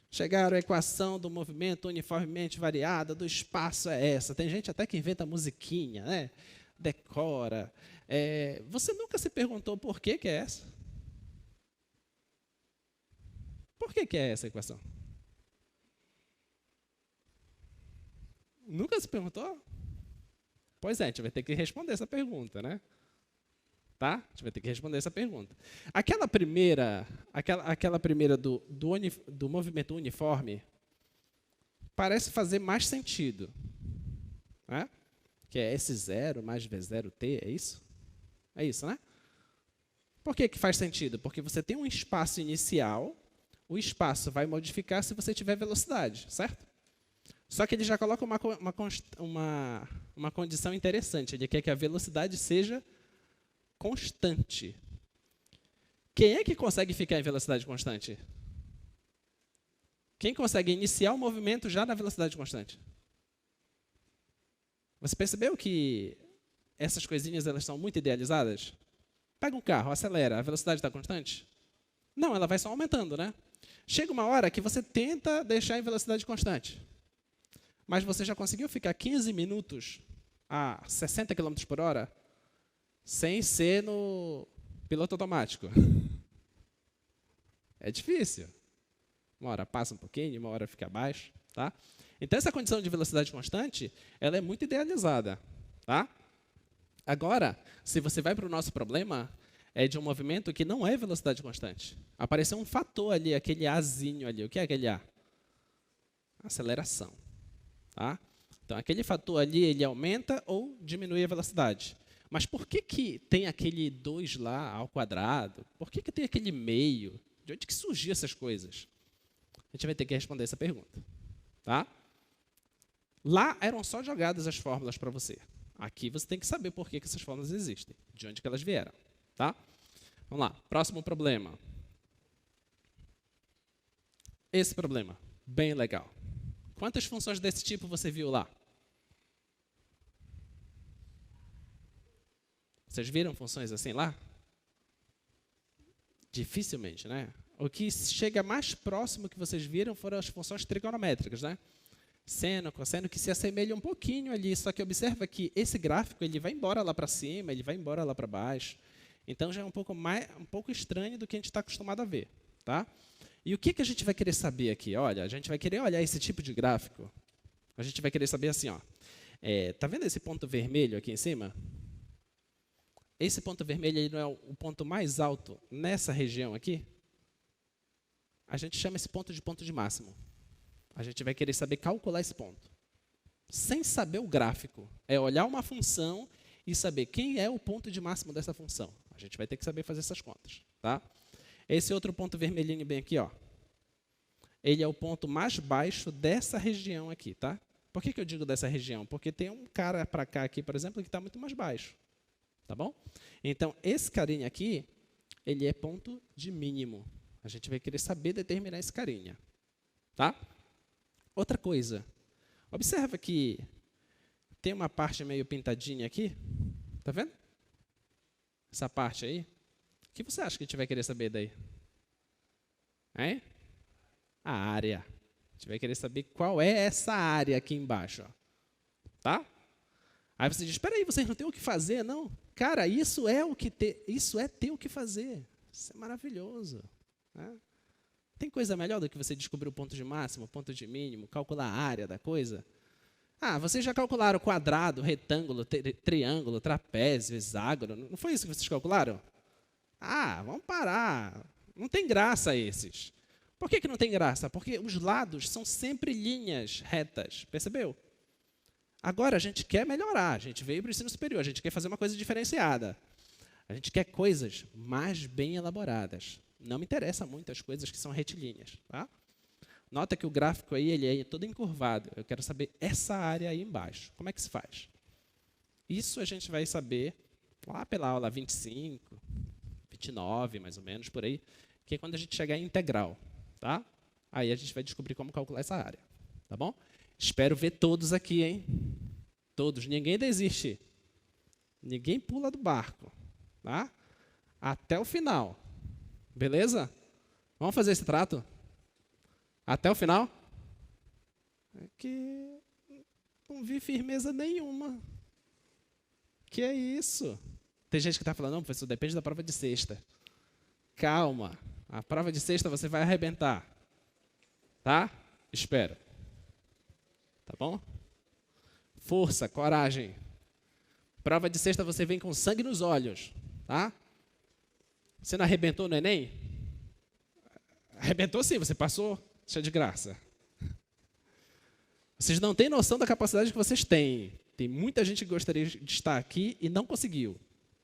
Chegaram a equação do movimento uniformemente variado do espaço é essa. Tem gente até que inventa musiquinha, né? Decora. Você nunca se perguntou por que é essa? Por que é essa equação? Nunca se perguntou? Pois é, a gente vai ter que responder essa pergunta, né? Tá? A gente vai ter que responder essa pergunta. Aquela primeira do movimento uniforme parece fazer mais sentido. Né? Que é S0 mais V0T, é isso? É isso, né? Por que faz sentido? Porque você tem um espaço inicial, o espaço vai modificar se você tiver velocidade, certo? Só que ele já coloca uma condição interessante. Ele quer que a velocidade seja constante. Quem é que consegue ficar em velocidade constante? Quem consegue iniciar o movimento já na velocidade constante? Você percebeu que essas coisinhas elas são muito idealizadas? Pega um carro, acelera, a velocidade está constante? Não, ela vai só aumentando, né? Chega uma hora que você tenta deixar em velocidade constante. Mas você já conseguiu ficar 15 minutos a 60 km por hora sem ser no piloto automático? É difícil. Uma hora passa um pouquinho, uma hora fica abaixo. Tá? Então, essa condição de velocidade constante ela é muito idealizada. Tá? Agora, se você vai para o nosso problema, é de um movimento que não é velocidade constante. Apareceu um fator ali, aquele Azinho ali. O que é aquele A? Aceleração. Tá? Então, aquele fator ali, ele aumenta ou diminui a velocidade. Mas por que tem aquele 2 lá ao quadrado? Por que tem aquele meio? De onde que surgiu essas coisas? A gente vai ter que responder essa pergunta. Tá? Lá eram só jogadas as fórmulas para você. Aqui você tem que saber por que essas fórmulas existem, de onde que elas vieram. Tá? Vamos lá, próximo problema. Esse problema, bem legal. Quantas funções desse tipo você viu lá? Vocês viram funções assim lá? Dificilmente, né? O que chega mais próximo que vocês viram foram as funções trigonométricas, né? Seno, cosseno, que se assemelham um pouquinho ali, só que observa que esse gráfico ele vai embora lá para cima, ele vai embora lá para baixo. Então, já é um pouco estranho do que a gente está acostumado a ver. Tá? E o que a gente vai querer saber aqui? Olha, a gente vai querer olhar esse tipo de gráfico. A gente vai querer saber assim, ó. Tá vendo esse ponto vermelho aqui em cima? Esse ponto vermelho ele não é o ponto mais alto nessa região aqui? A gente chama esse ponto de máximo. A gente vai querer saber calcular esse ponto. Sem saber o gráfico. É olhar uma função e saber quem é o ponto de máximo dessa função. A gente vai ter que saber fazer essas contas. Tá? Esse outro ponto vermelhinho bem aqui, ó, ele é o ponto mais baixo dessa região aqui. Tá? Por que eu digo dessa região? Porque tem um cara para cá aqui, por exemplo, que está muito mais baixo. Tá bom? Então, esse carinha aqui, ele é ponto de mínimo. A gente vai querer saber determinar esse carinha. Tá? Outra coisa. Observa que tem uma parte meio pintadinha aqui. Tá vendo? Essa parte aí. O que você acha que a gente vai querer saber daí? Hein? A área. A gente vai querer saber qual é essa área aqui embaixo. Ó. Tá? Aí você diz, espera aí, vocês não têm o que fazer, não? Cara, isso é ter o que fazer. Isso é maravilhoso. Né? Tem coisa melhor do que você descobrir o ponto de máximo, o ponto de mínimo, calcular a área da coisa? Ah, vocês já calcularam quadrado, retângulo, triângulo, trapézio, hexágono? Não foi isso que vocês calcularam? Ah, vamos parar. Não tem graça esses. Por que não tem graça? Porque os lados são sempre linhas retas, percebeu? Agora a gente quer melhorar, a gente veio para o ensino superior, a gente quer fazer uma coisa diferenciada. A gente quer coisas mais bem elaboradas. Não me interessa muito as coisas que são retilíneas. Tá? Nota que o gráfico aí ele é todo encurvado. Eu quero saber essa área aí embaixo. Como é que se faz? Isso a gente vai saber lá pela aula 25, 29, mais ou menos, por aí, que é quando a gente chegar em integral. Tá? Aí a gente vai descobrir como calcular essa área. Tá bom? Espero ver todos aqui, hein? Todos. Ninguém desiste. Ninguém pula do barco. Tá? Até o final. Beleza? Vamos fazer esse trato? Até o final? É que não vi firmeza nenhuma. Que é isso? Tem gente que está falando, não, professor, depende da prova de sexta. Calma. A prova de sexta você vai arrebentar. Tá? Espero. Tá bom? Força, coragem. Prova de sexta você vem com sangue nos olhos. Tá? Você não arrebentou no Enem? Arrebentou sim, você passou. Isso é de graça. Vocês não têm noção da capacidade que vocês têm. Tem muita gente que gostaria de estar aqui e não conseguiu.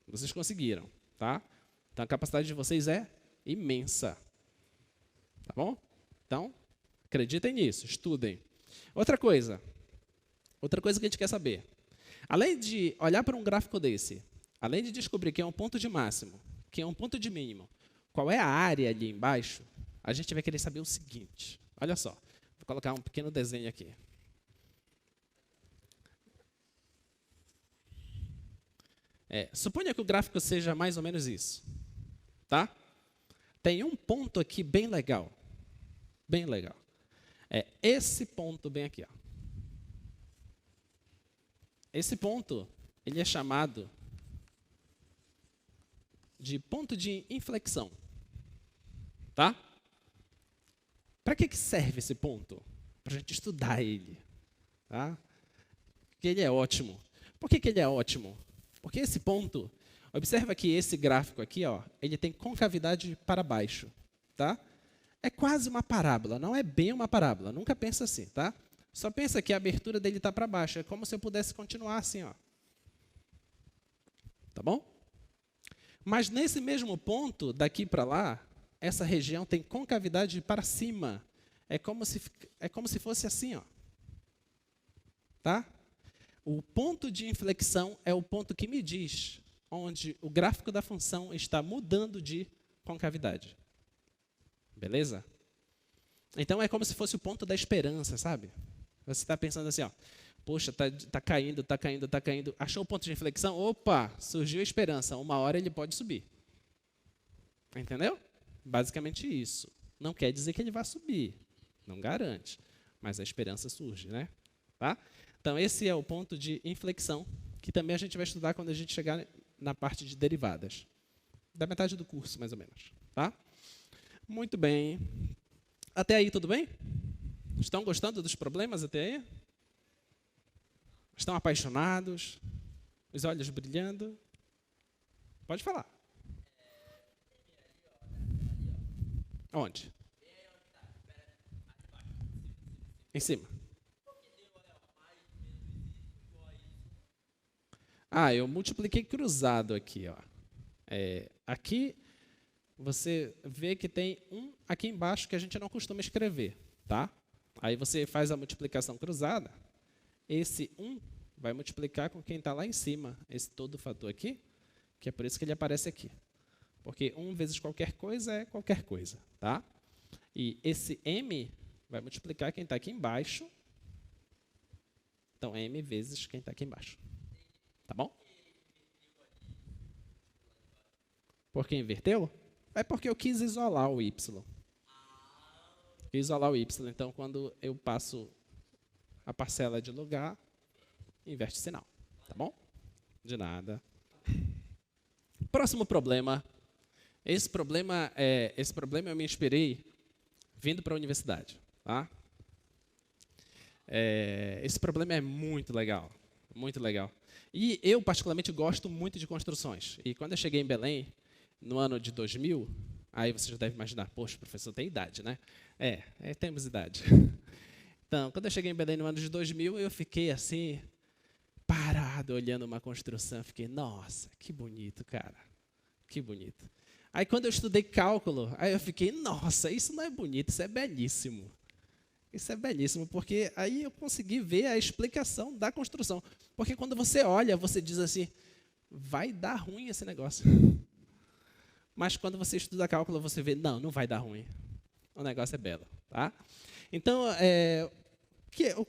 Vocês conseguiram. Tá? Então a capacidade de vocês é imensa. Tá bom? Então, acreditem nisso, estudem. Outra coisa que a gente quer saber. Além de olhar para um gráfico desse, além de descobrir que é um ponto de máximo, que é um ponto de mínimo, qual é a área ali embaixo, a gente vai querer saber o seguinte. Olha só, vou colocar um pequeno desenho aqui. Suponha que o gráfico seja mais ou menos isso. Tá? Tem um ponto aqui bem legal. Bem legal. É esse ponto bem aqui. Ó. Esse ponto, ele é chamado de ponto de inflexão. Tá? Para que serve esse ponto? Para a gente estudar ele. Tá? Porque ele é ótimo. Por que ele é ótimo? Porque esse ponto, observa que esse gráfico aqui, ó, ele tem concavidade para baixo. Tá? É quase uma parábola, não é bem uma parábola. Nunca pensa assim, tá? Só pensa que a abertura dele está para baixo. É como se eu pudesse continuar assim, ó. Tá bom? Mas nesse mesmo ponto, daqui para lá, essa região tem concavidade para cima. É como se fosse assim, ó. Tá? O ponto de inflexão é o ponto que me diz onde o gráfico da função está mudando de concavidade. Beleza? Então é como se fosse o ponto da esperança, sabe? Você está pensando assim, ó, poxa, tá caindo, tá caindo, tá caindo. Achou o ponto de inflexão? Opa, surgiu a esperança. Uma hora ele pode subir. Entendeu? Basicamente isso. Não quer dizer que ele vai subir. Não garante. Mas a esperança surge, né? Tá? Então, esse é o ponto de inflexão, que também a gente vai estudar quando a gente chegar na parte de derivadas. Da metade do curso, mais ou menos. Tá? Muito bem. Até aí, tudo bem? Estão gostando dos problemas até aí? Estão apaixonados? Os olhos brilhando? Pode falar. Onde? Em cima. Eu multipliquei cruzado aqui. Ó. Aqui, você vê que tem um aqui embaixo que a gente não costuma escrever. Tá? Aí você faz a multiplicação cruzada. Esse 1 vai multiplicar com quem está lá em cima. Esse todo fator aqui, que é por isso que ele aparece aqui. Porque 1 vezes qualquer coisa é qualquer coisa. Tá? E esse m vai multiplicar quem está aqui embaixo. Então, m vezes quem está aqui embaixo. Tá bom? Por que inverteu? É porque eu quis isolar o y. Quis isolar o y. Então, quando eu passo a parcela de lugar, inverte sinal. Tá bom? De nada. Próximo problema. Esse problema eu me inspirei vindo para a universidade. Tá? Esse problema é muito legal, muito legal. E eu, particularmente, gosto muito de construções. E quando eu cheguei em Belém, no ano de 2000, aí você já deve imaginar, poxa, professor, tem idade, né? Temos idade. Então, quando eu cheguei em Belém no ano de 2000, eu fiquei assim, parado, olhando uma construção. Fiquei, nossa, que bonito, cara. Que bonito. Aí, quando eu estudei cálculo, aí eu fiquei, nossa, isso não é bonito, isso é belíssimo. Isso é belíssimo, porque aí eu consegui ver a explicação da construção. Porque quando você olha, você diz assim, vai dar ruim esse negócio. Mas quando você estuda cálculo, você vê, não vai dar ruim. O negócio é belo. Tá? Então,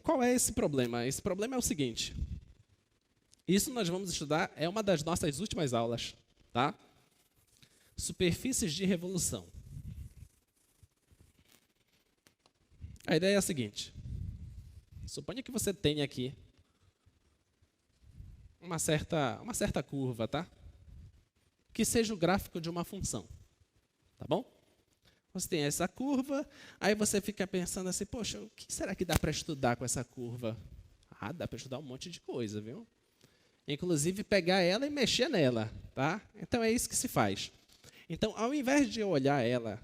qual é esse problema? Esse problema é o seguinte. Isso nós vamos estudar, é uma das nossas últimas aulas. Tá? Superfícies de revolução. A ideia é a seguinte. Suponha que você tenha aqui uma certa curva, tá? Que seja o gráfico de uma função. Tá bom? Você tem essa curva, aí você fica pensando assim, poxa, o que será que dá para estudar com essa curva? Dá para estudar um monte de coisa, viu? Inclusive pegar ela e mexer nela, tá? Então é isso que se faz. Então, ao invés de eu olhar ela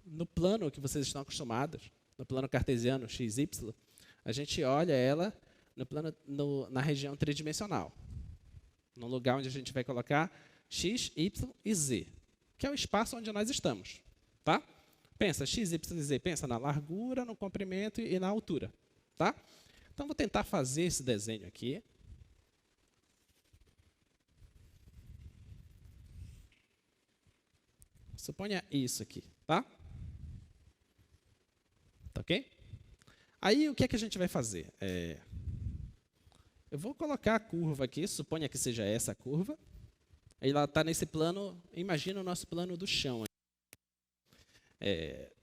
no plano que vocês estão acostumados, no plano cartesiano, x, y, a gente olha ela na região tridimensional, no lugar onde a gente vai colocar x, y e z, que é o espaço onde nós estamos. Tá? Pensa, x, y e z, pensa na largura, no comprimento e na altura. Tá? Então, vou tentar fazer esse desenho aqui. Suponha isso aqui. Tá? Tá ok? Aí, o que é que a gente vai fazer? Eu vou colocar a curva aqui, suponha que seja essa a curva. Aí ela está nesse plano, imagina o nosso plano do chão.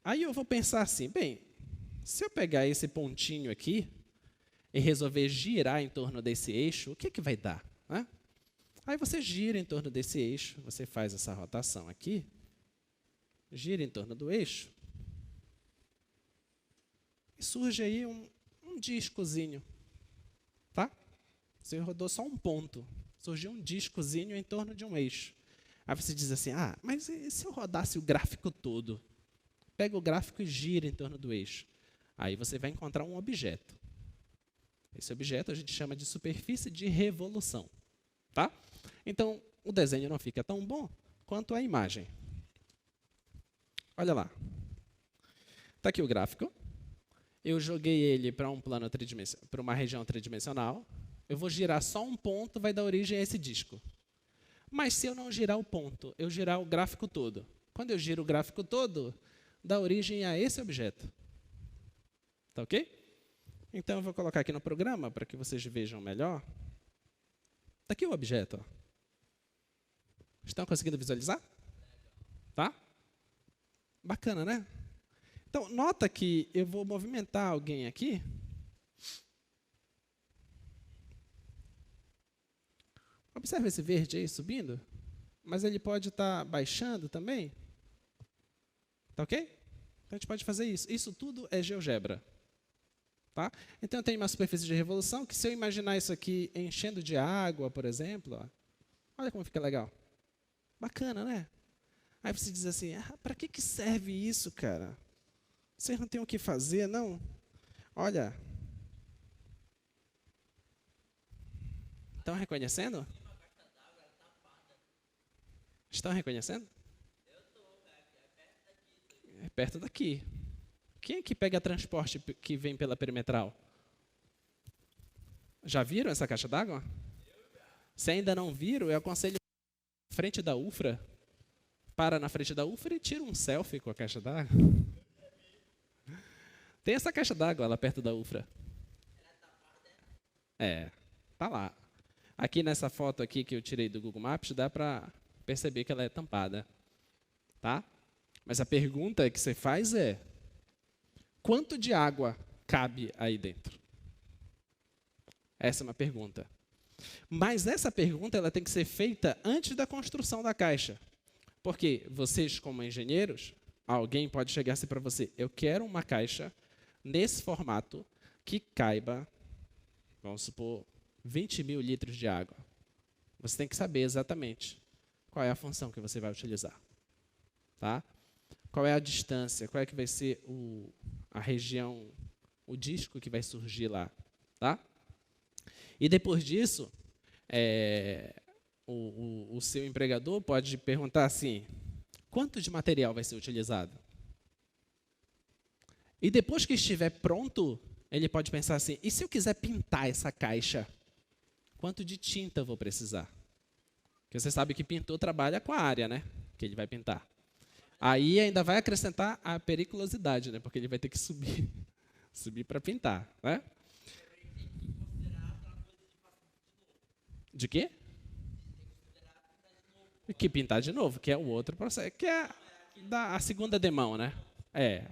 Aí eu vou pensar assim, bem, se eu pegar esse pontinho aqui e resolver girar em torno desse eixo, o que é que vai dar? Né? Aí você gira em torno desse eixo, você faz essa rotação aqui, gira em torno do eixo, e surge aí um discozinho. Tá? Você rodou só um ponto. Surgiu um discozinho em torno de um eixo. Aí você diz assim, mas e se eu rodasse o gráfico todo? Pega o gráfico e gira em torno do eixo. Aí você vai encontrar um objeto. Esse objeto a gente chama de superfície de revolução. Tá? Então, o desenho não fica tão bom quanto a imagem. Olha lá. Está aqui o gráfico. Eu joguei ele para para uma região tridimensional. Eu vou girar só um ponto, vai dar origem a esse disco. Mas se eu não girar o ponto, eu girar o gráfico todo. Quando eu giro o gráfico todo, dá origem a esse objeto. Tá ok? Então, eu vou colocar aqui no programa, para que vocês vejam melhor. Está aqui o objeto. Ó. Estão conseguindo visualizar? Tá? Bacana, né? Então, nota que eu vou movimentar alguém aqui. Observe esse verde aí subindo, mas ele pode estar baixando também. Tá ok? Então, a gente pode fazer isso. Isso tudo é GeoGebra. Tá? Então, eu tenho uma superfície de revolução que, se eu imaginar isso aqui enchendo de água, por exemplo, olha como fica legal. Bacana, né? Aí você diz assim, para que serve isso, cara? Vocês não têm o que fazer, não? Olha. Estão reconhecendo? Estão reconhecendo? É perto daqui. Quem é que pega transporte que vem pela perimetral? Já viram essa caixa d'água? Se ainda não viram, eu aconselho na frente da UFRA. Para na frente da UFRA e tira um selfie com a caixa d'água. Tem essa caixa d'água lá perto da UFRA. Tá lá. Aqui nessa foto aqui que eu tirei do Google Maps, dá para perceber que ela é tampada. Tá? Mas a pergunta que você faz é, quanto de água cabe aí dentro? Essa é uma pergunta. Mas essa pergunta ela tem que ser feita antes da construção da caixa. Porque vocês, como engenheiros, alguém pode chegar assim para você, eu quero uma caixa nesse formato que caiba, vamos supor, 20 mil litros de água. Você tem que saber exatamente qual é a função que você vai utilizar. Tá? Qual é a distância, qual é que vai ser a região, o disco que vai surgir lá. Tá? E depois disso, o seu empregador pode perguntar assim, quanto de material vai ser utilizado? E depois que estiver pronto, ele pode pensar assim, e se eu quiser pintar essa caixa, quanto de tinta eu vou precisar? Porque você sabe que pintor trabalha com a área, né? Que ele vai pintar. Aí ainda vai acrescentar a periculosidade, né? Porque ele vai ter que subir, subir para pintar, né? De quê? Que pintar de novo, que é o outro processo, que é a segunda demão, né?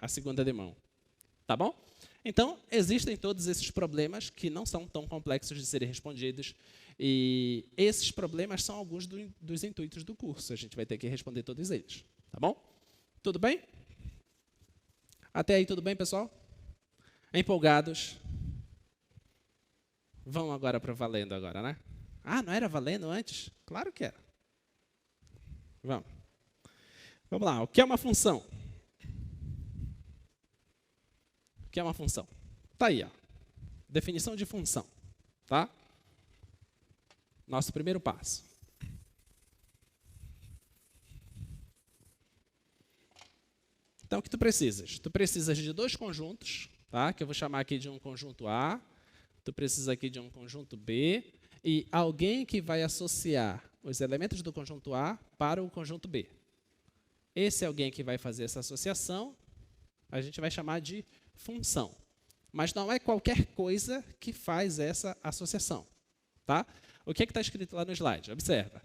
A segunda demão. Tá bom? Então, existem todos esses problemas que não são tão complexos de serem respondidos. E esses problemas são alguns dos intuitos do curso. A gente vai ter que responder todos eles. Tá bom? Tudo bem? Até aí, tudo bem, pessoal? Empolgados? Vamos agora para valendo agora, né? Ah, não era valendo antes? Claro que era. Vamos. Vamos lá. O que é uma função? O que é uma função? Está aí, ó. Definição de função. Tá? Nosso primeiro passo. Então, o que tu precisas? Tu precisas de dois conjuntos, tá? Que eu vou chamar aqui de um conjunto A. Tu precisa aqui de um conjunto B. E alguém que vai associar os elementos do conjunto A para o conjunto B. Esse alguém que vai fazer essa associação, a gente vai chamar de função. Mas não é qualquer coisa que faz essa associação. Tá? O que está escrito lá no slide? Observa.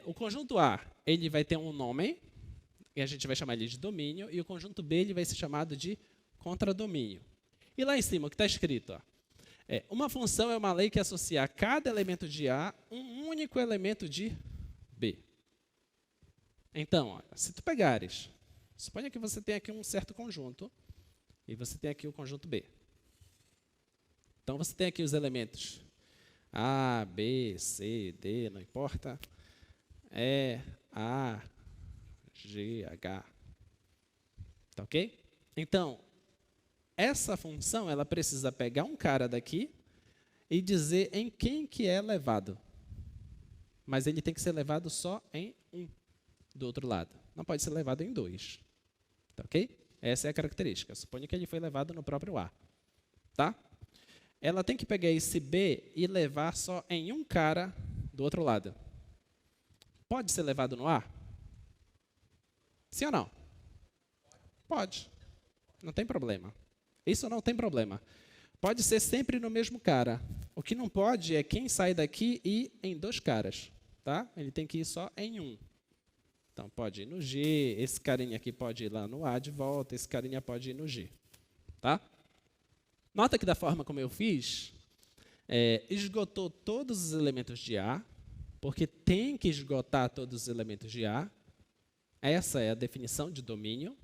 O conjunto A ele vai ter um nome, e a gente vai chamar ele de domínio, e o conjunto B ele vai ser chamado de contradomínio. E lá em cima, o que está escrito? Ó, uma função é uma lei que associa a cada elemento de A um único elemento de B. Então, ó, se tu pegares, suponha que você tem aqui um certo conjunto, e você tem aqui o conjunto B. Então, você tem aqui os elementos A, B, C, D, não importa, E, A, G, H. Tá ok? Então, essa função ela precisa pegar um cara daqui e dizer em quem que é levado. Mas ele tem que ser levado só em um do outro lado. Não pode ser levado em dois. Tá ok? Essa é a característica. Suponha que ele foi levado no próprio A. Tá? Ela tem que pegar esse B e levar só em um cara do outro lado. Pode ser levado no A? Sim ou não? Pode. Não tem problema. Isso não tem problema. Pode ser sempre no mesmo cara. O que não pode é quem sai daqui e ir em dois caras. Tá? Ele tem que ir só em um. Então, pode ir no G, esse carinha aqui pode ir lá no A de volta, esse carinha pode ir no G. Tá? Nota que da forma como eu fiz, esgotou todos os elementos de A, porque tem que esgotar todos os elementos de A. Essa é a definição de domínio.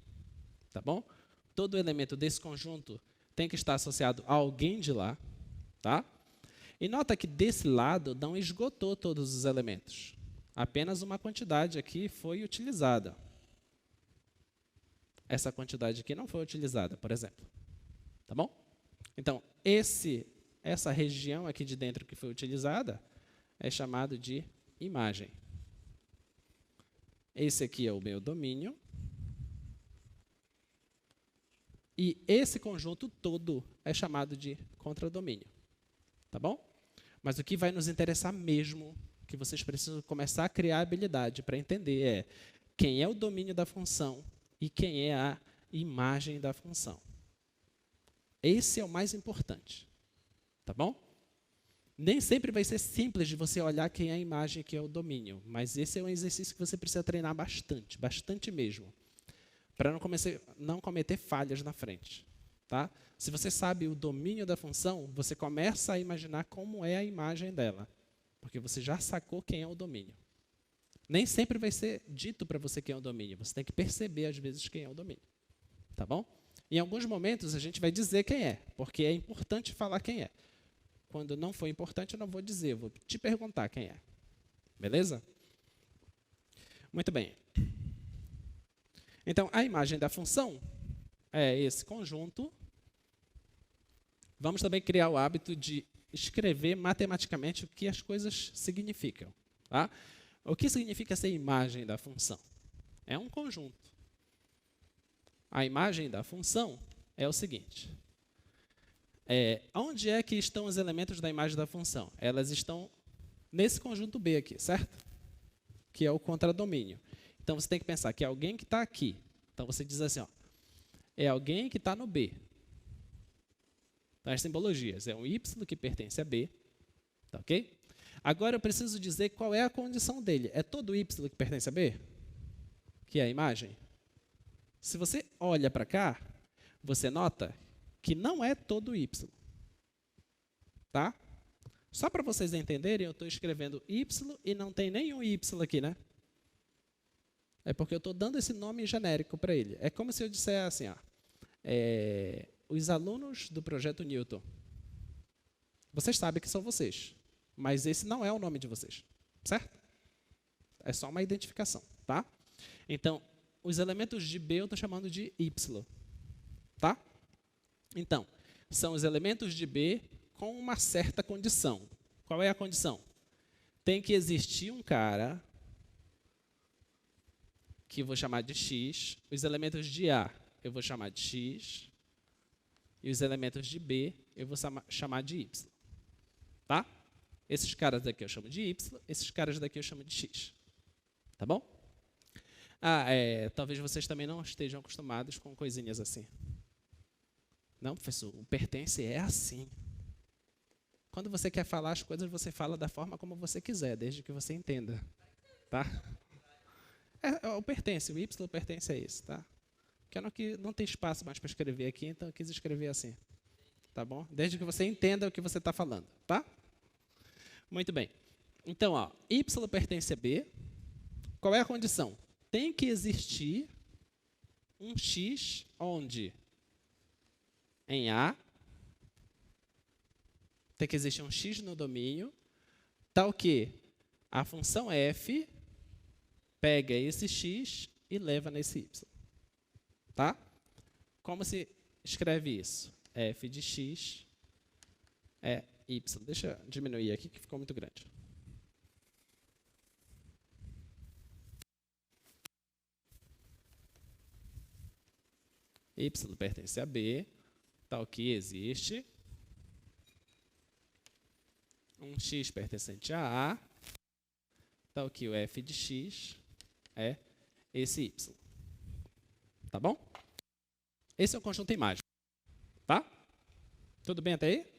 Tá bom? Todo elemento desse conjunto tem que estar associado a alguém de lá. Tá? E nota que desse lado não esgotou todos os elementos. Apenas uma quantidade aqui foi utilizada. Essa quantidade aqui não foi utilizada, por exemplo. Tá bom? Então, essa região aqui de dentro que foi utilizada é chamado de imagem. Esse aqui é o meu domínio. E esse conjunto todo é chamado de contradomínio. Tá bom? Mas o que vai nos interessar mesmo, que vocês precisam começar a criar habilidade para entender, é quem é o domínio da função e quem é a imagem da função. Esse é o mais importante. Tá bom? Nem sempre vai ser simples de você olhar quem é a imagem e quem é o domínio, mas esse é um exercício que você precisa treinar bastante, bastante mesmo, para não cometer falhas na frente. Tá? Se você sabe o domínio da função, você começa a imaginar como é a imagem dela, porque você já sacou quem é o domínio. Nem sempre vai ser dito para você quem é o domínio. Você tem que perceber, às vezes, quem é o domínio. Tá bom? Em alguns momentos, a gente vai dizer quem é, porque é importante falar quem é. Quando não for importante, eu não vou dizer, eu vou te perguntar quem é. Beleza? Muito bem. Então, a imagem da função é esse conjunto. Vamos também criar o hábito de escrever matematicamente o que as coisas significam. Tá? O que significa essa imagem da função? É um conjunto. A imagem da função é o seguinte. Onde é que estão os elementos da imagem da função? Elas estão nesse conjunto B aqui, certo? Que é o contradomínio. Então, você tem que pensar que é alguém que está aqui. Então, você diz assim, ó, é alguém que está no B. Então, as simbologias. É um Y que pertence a B. Tá ok? Agora, eu preciso dizer qual é a condição dele. É todo Y que pertence a B? Que é a imagem? Se você olha para cá, você nota que não é todo Y. Tá? Só para vocês entenderem, eu estou escrevendo Y e não tem nenhum Y aqui, né? É porque eu estou dando esse nome genérico para ele. É como se eu dissesse assim, ó, os alunos do Projeto Newton. Vocês sabem que são vocês, mas esse não é o nome de vocês, certo? É só uma identificação, tá? Então, os elementos de B eu estou chamando de Y, tá? Então, são os elementos de B com uma certa condição. Qual é a condição? Tem que existir um cara que eu vou chamar de X, os elementos de A eu vou chamar de X, e os elementos de B eu vou chamar de Y. Tá? Esses caras daqui eu chamo de Y, esses caras daqui eu chamo de X. Tá bom? Talvez vocês também não estejam acostumados com coisinhas assim. Não, professor, o pertence é assim. Quando você quer falar as coisas, você fala da forma como você quiser, desde que você entenda. Tá? O pertence, o Y pertence a isso, tá? Porque não tem espaço mais para escrever aqui, então eu quis escrever assim. Tá bom? Desde que você entenda o que você está falando, tá? Muito bem. Então, ó, Y pertence a B. Qual é a condição? Tem que existir um X onde? Em A. Tem que existir um X no domínio, tal que a função f pega esse X e leva nesse Y. Tá? Como se escreve isso? F de X é Y. Deixa eu diminuir aqui, que ficou muito grande. Y pertence a B, tal que existe um X pertencente a A, tal que o F de X é esse Y. Tá bom? Esse é o conjunto imagem. Tá? Tudo bem até aí?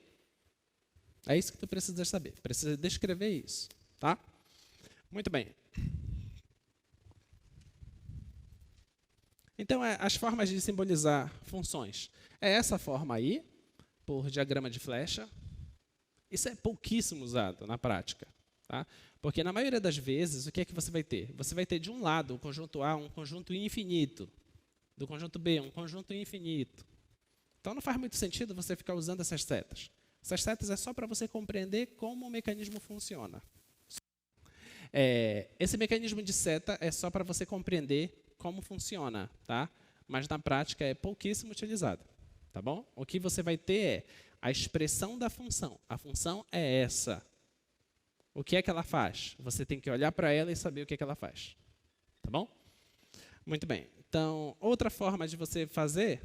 É isso que tu precisa saber. Precisa descrever isso. Tá? Muito bem. Então, as formas de simbolizar funções. É essa forma aí, por diagrama de flecha. Isso é pouquíssimo usado na prática. Tá? Porque, na maioria das vezes, o que é que você vai ter? Você vai ter, de um lado, o conjunto A, um conjunto infinito. Do conjunto B, um conjunto infinito. Então, não faz muito sentido você ficar usando essas setas. Essas setas é só para você compreender como o mecanismo funciona. Esse mecanismo de seta é só para você compreender como funciona, tá? Mas, na prática, é pouquíssimo utilizado. Tá bom? O que você vai ter é a expressão da função. A função é essa. O que é que ela faz? Você tem que olhar para ela e saber o que é que ela faz. Tá bom? Muito bem. Então, outra forma de você fazer,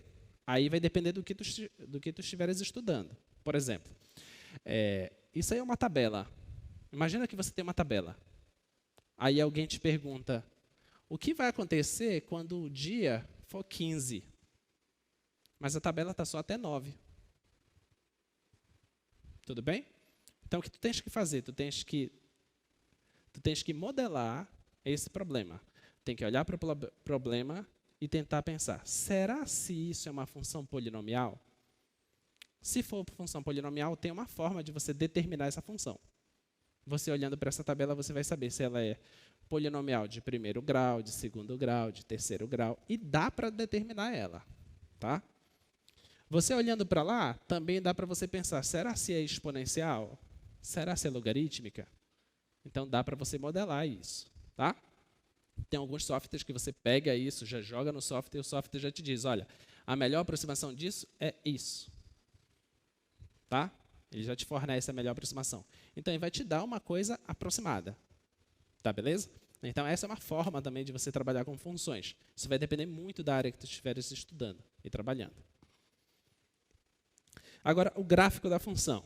aí vai depender do que tu estiveres estudando. Por exemplo, isso aí é uma tabela. Imagina que você tem uma tabela. Aí alguém te pergunta, o que vai acontecer quando o dia for 15? Mas a tabela está só até 9. Tudo bem? Então, o que tu tens que fazer? Tu tens que modelar esse problema. Tem que olhar para o problema e tentar pensar, será se isso é uma função polinomial? Se for função polinomial, tem uma forma de você determinar essa função. Você olhando para essa tabela, você vai saber se ela é polinomial de primeiro grau, de segundo grau, de terceiro grau, e dá para determinar ela, tá? Você olhando para lá, também dá para você pensar, será se é exponencial? Será se é logarítmica? Então, dá para você modelar isso, tá? Tem alguns softwares que você pega isso, já joga no software e o software já te diz, olha, a melhor aproximação disso é isso. Tá? Ele já te fornece a melhor aproximação. Então, ele vai te dar uma coisa aproximada. Tá, beleza? Então, essa é uma forma também de você trabalhar com funções. Isso vai depender muito da área que tu estiveres estudando e trabalhando. Agora, o gráfico da função.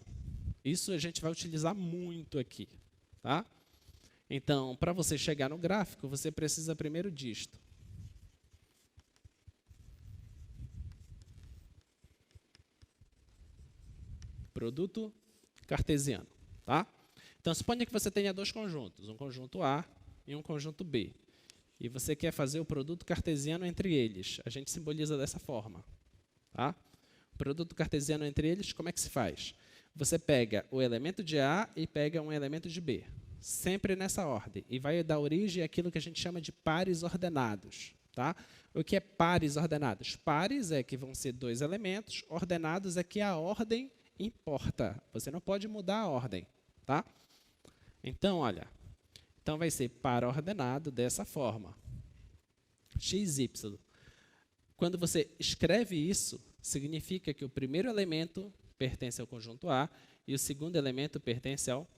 Isso a gente vai utilizar muito aqui. Tá? Então, para você chegar no gráfico, você precisa primeiro disto. Produto cartesiano. Tá? Então, suponha que você tenha dois conjuntos, um conjunto A e um conjunto B. E você quer fazer o produto cartesiano entre eles. A gente simboliza dessa forma. Tá? O produto cartesiano entre eles, como é que se faz? Você pega o elemento de A e pega um elemento de B. Sempre nessa ordem. E vai dar origem àquilo que a gente chama de pares ordenados. Tá? O que é pares ordenados? Pares é que vão ser dois elementos, ordenados é que a ordem importa. Você não pode mudar a ordem. Tá? Então, olha, então vai ser par ordenado dessa forma. X, Y. Quando você escreve isso, significa que o primeiro elemento pertence ao conjunto A e o segundo elemento pertence ao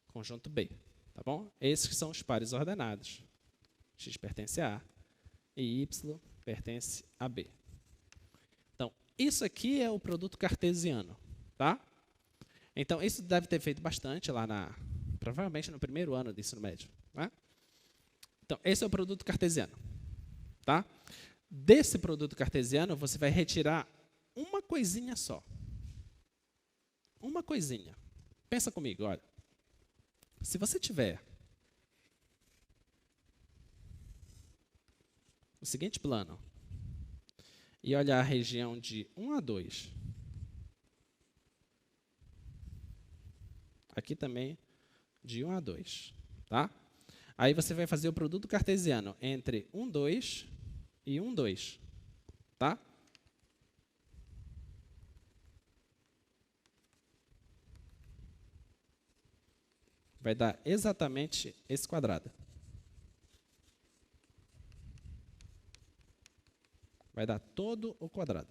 conjunto B. Tá bom? Esses são os pares ordenados. X pertence a A e Y pertence a B. Então, isso aqui é o produto cartesiano. Tá? Então, isso deve ter feito bastante lá provavelmente no primeiro ano do ensino médio. Né? Então, esse é o produto cartesiano. Tá? Desse produto cartesiano, você vai retirar uma coisinha só. Uma coisinha. Pensa comigo, olha. Se você tiver o seguinte plano e olhar a região de 1 a 2, aqui também de 1 a 2, tá? Aí você vai fazer o produto cartesiano entre 1, 2 e 1, 2, tá? Vai dar exatamente esse quadrado. Vai dar todo o quadrado.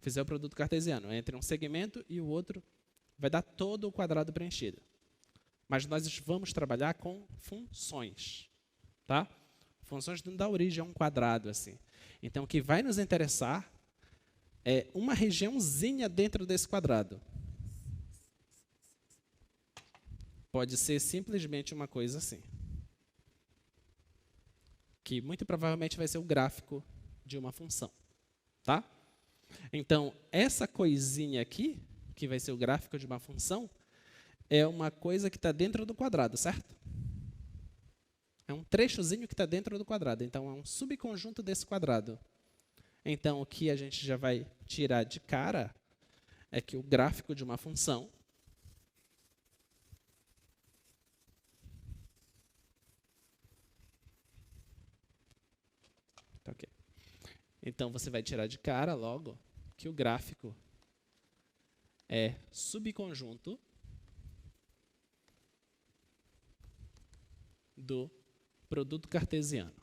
Fizer o produto cartesiano entre um segmento e o outro, vai dar todo o quadrado preenchido. Mas nós vamos trabalhar com funções. Tá? Funções não dão origem a um quadrado assim. Então, o que vai nos interessar é uma regiãozinha dentro desse quadrado. Pode ser simplesmente uma coisa assim. Que muito provavelmente vai ser o gráfico de uma função. Tá? Então, essa coisinha aqui, que vai ser o gráfico de uma função, é uma coisa que está dentro do quadrado, certo? É um trechozinho que está dentro do quadrado. Então, é um subconjunto desse quadrado. Então, o que a gente já vai tirar de cara é que o gráfico de uma função tá, okay. Então, você vai tirar de cara logo que o gráfico é subconjunto do produto cartesiano.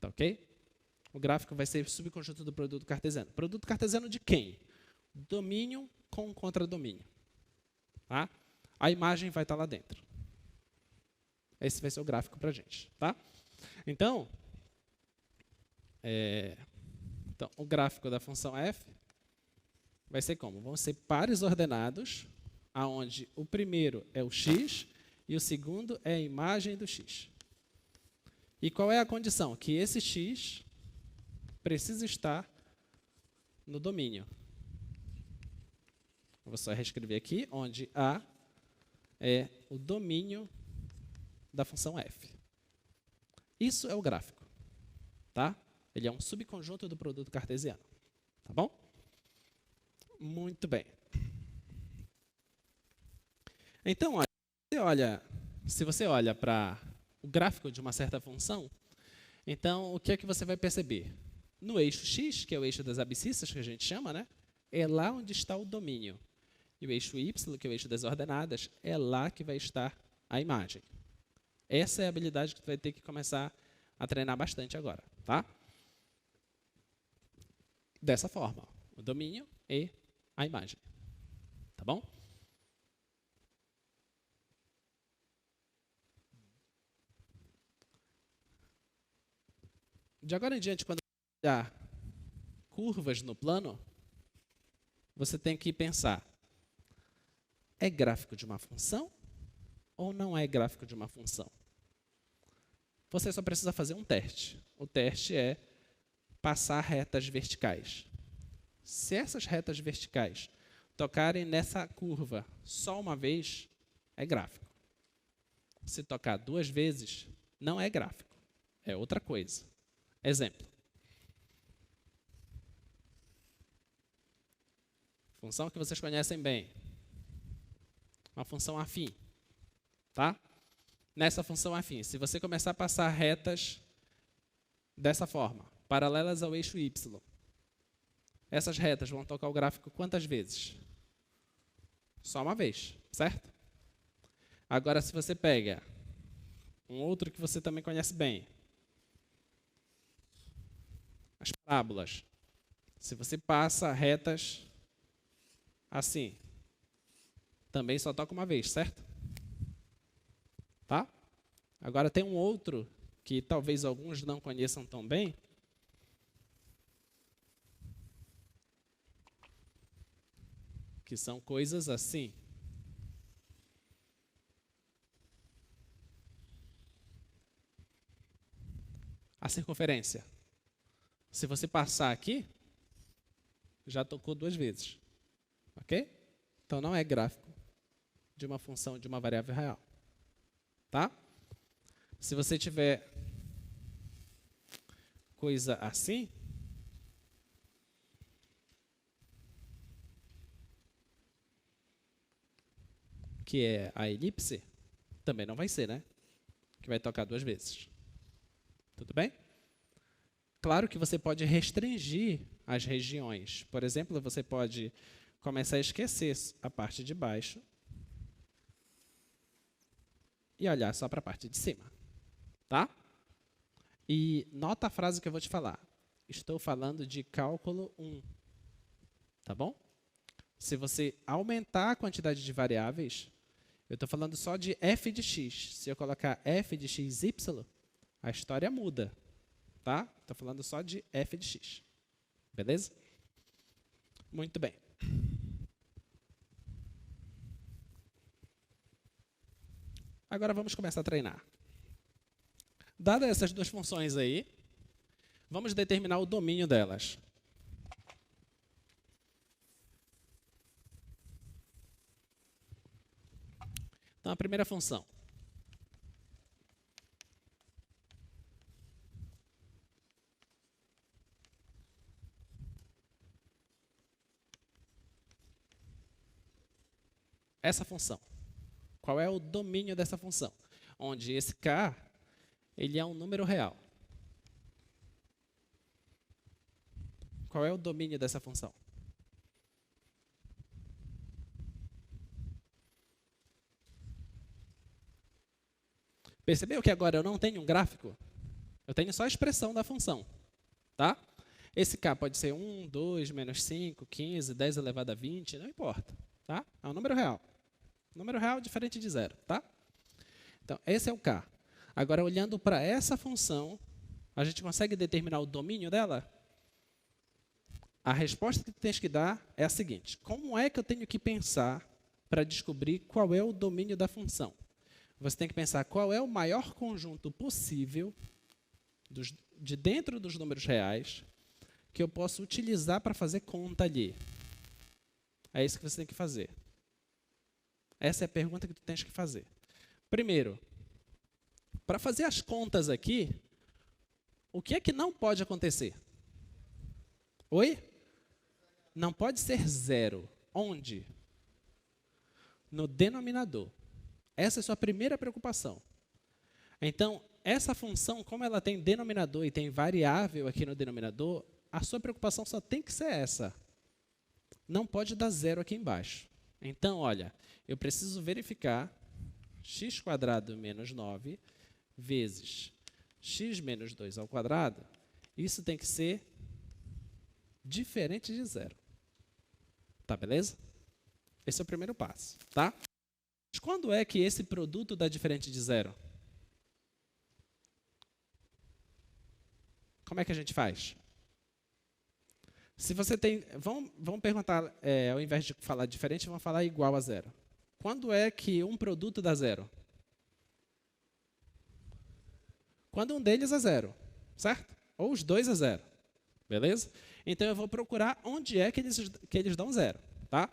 Tá, ok? O gráfico vai ser subconjunto do produto cartesiano. Produto cartesiano de quem? Domínio com contradomínio. Tá? A imagem vai estar lá dentro. Esse vai ser o gráfico para a gente. Tá? Então, o gráfico da função f vai ser como? Vão ser pares ordenados, onde o primeiro é o x e o segundo é a imagem do x. E qual é a condição? Que esse x precisa estar no domínio. Vou só reescrever aqui, onde A é o domínio da função f. Isso é o gráfico. Tá? Ele é um subconjunto do produto cartesiano. Tá bom? Muito bem. Então, se você olha para o gráfico de uma certa função, então o que é que você vai perceber? No eixo x, que é o eixo das abscissas, que a gente chama, né? É lá onde está o domínio. E o eixo y, que é o eixo das ordenadas, é lá que vai estar a imagem. Essa é a habilidade que tu vai ter que começar a treinar bastante agora, tá? Dessa forma, o domínio e a imagem. Tá bom? De agora em diante, quando você olhar curvas no plano, você tem que pensar, é gráfico de uma função ou não é gráfico de uma função? Você só precisa fazer um teste. O teste é passar retas verticais. Se essas retas verticais tocarem nessa curva só uma vez, é gráfico. Se tocar 2 vezes, não é gráfico, é outra coisa. Exemplo. Função que vocês conhecem bem. Uma função afim. Tá? Nessa função afim, se você começar a passar retas dessa forma, paralelas ao eixo y, essas retas vão tocar o gráfico quantas vezes? Só uma vez, certo? Agora, se você pega um outro que você também conhece bem, as parábolas. Se você passa retas assim, também só toca uma vez, certo? Tá? Agora tem um outro que talvez alguns não conheçam tão bem, que são coisas assim. A circunferência. Se você passar aqui, já tocou 2 vezes. Ok? Então, não é gráfico de uma função de uma variável real. Tá? Se você tiver coisa assim, que é a elipse, também não vai ser, né? Que vai tocar 2 vezes. Tudo bem? Claro que você pode restringir as regiões. Por exemplo, você pode começar a esquecer a parte de baixo e olhar só para a parte de cima. Tá? E nota a frase que eu vou te falar. Estou falando de cálculo 1. Tá bom? Se você aumentar a quantidade de variáveis, eu estou falando só de f de x. Se eu colocar f de xy, a história muda. Tá? Estou falando só de f de x. Beleza? Muito bem. Agora vamos começar a treinar. Dadas essas 2 funções aí, vamos determinar o domínio delas. Então, a primeira função. Essa função. Qual é o domínio dessa função? Onde esse k, ele é um número real. Qual é o domínio dessa função? Percebeu que agora eu não tenho um gráfico? Eu tenho só a expressão da função. Tá? Esse k pode ser 1, 2, menos 5, 15, 10 elevado a 20, não importa. Tá? É um número real. Número real diferente de 0. Tá? Então, esse é o k. Agora, olhando para essa função, a gente consegue determinar o domínio dela? A resposta que tu tens que dar é a seguinte. Como é que eu tenho que pensar para descobrir qual é o domínio da função? Você tem que pensar qual é o maior conjunto possível de dentro dos números reais que eu posso utilizar para fazer conta ali. É isso que você tem que fazer. Essa é a pergunta que tu tens que fazer. Primeiro, Para fazer as contas aqui, o que é que não pode acontecer? Oi? Não pode ser zero. Onde? No denominador. Essa é a sua primeira preocupação. Então, essa função, como ela tem denominador e tem variável aqui no denominador, a sua preocupação só tem que ser essa. Não pode dar zero aqui embaixo. Então, olha, eu preciso verificar x² menos 9 vezes x menos 2 ao quadrado. Isso tem que ser diferente de zero. Tá, beleza? Esse é o primeiro passo, tá? Mas quando é que esse produto dá diferente de zero? Como é que a gente faz? Se você tem... Vamos perguntar, ao invés de falar diferente, vamos falar igual a zero. Quando é que um produto dá zero? Quando um deles é zero, certo? Ou os dois é zero, beleza? Então, eu vou procurar onde é que eles dão zero, tá?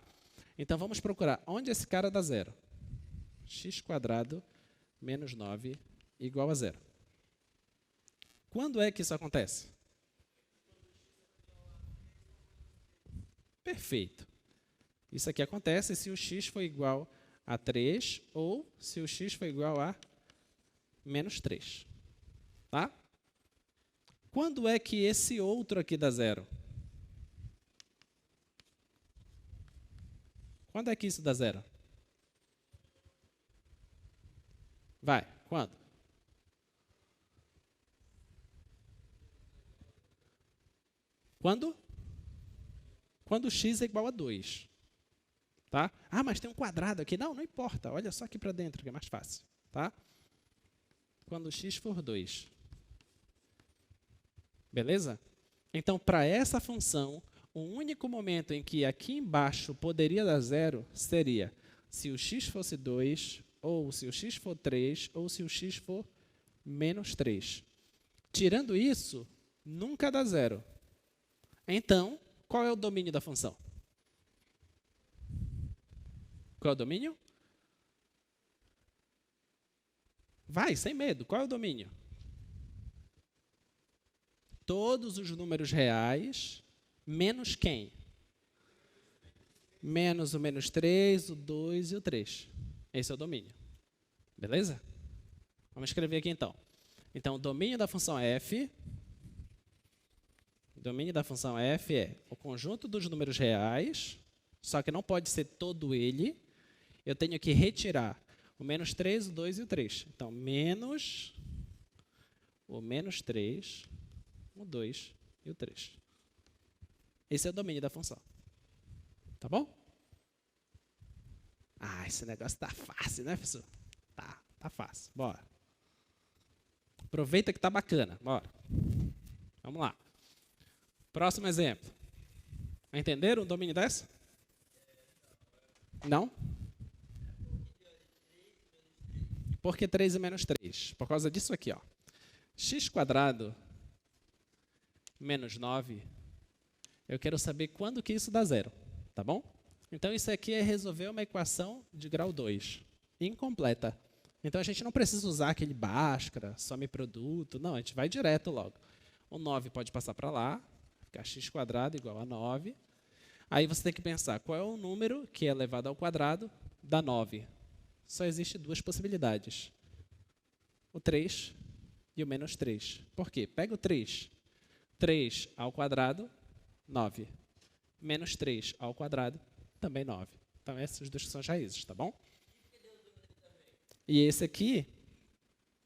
Então, vamos procurar onde esse cara dá zero. x² menos 9 igual a zero. Quando é que isso acontece? Perfeito. Isso aqui acontece se o x for igual a 3 ou se o x for igual a menos 3. Tá? Quando é que esse outro aqui dá zero? Quando é que isso dá zero? Vai, quando? Quando? Quando x é igual a 2. Tá? Ah, mas tem um quadrado aqui. Não, não importa. Olha só aqui para dentro, que é mais fácil. Tá? Quando x for 2. Beleza? Então, para essa função, o único momento em que aqui embaixo poderia dar zero seria se o x fosse 2, ou se o x for 3, ou se o x for menos 3. Tirando isso, nunca dá zero. Então, qual é o domínio da função? Qual é o domínio? Vai, sem medo. Qual é o domínio? Todos os números reais, menos quem? Menos o menos 3, o 2 e o 3. Esse é o domínio. Beleza? Vamos escrever aqui, então. Então, o domínio da função f... O domínio da função f é o conjunto dos números reais, só que não pode ser todo ele. Eu tenho que retirar o menos 3, o 2 e o 3. Então, menos o menos 3, o 2 e o 3. Esse é o domínio da função. Tá bom? Ah, esse negócio tá fácil, né, professor? Tá fácil. Bora. Aproveita que tá bacana. Bora. Vamos lá. Próximo exemplo. Entenderam o domínio dessa? Não? Por que 3 e menos 3? Por causa disso aqui, ó. x² menos 9, eu quero saber quando que isso dá zero, tá bom? Então, isso aqui é resolver uma equação de grau 2, incompleta. Então, a gente não precisa usar aquele Bhaskara, some produto, não, a gente vai direto logo. O 9 pode passar para lá, ficar x² igual a 9. Aí você tem que pensar, qual é o número que é elevado ao quadrado da 9? Só existem duas possibilidades. O 3 e o menos 3. Por quê? Pega o 3. 3 ao quadrado, 9. Menos 3 ao quadrado, também 9. Então, essas duas são as raízes, tá bom? E esse aqui,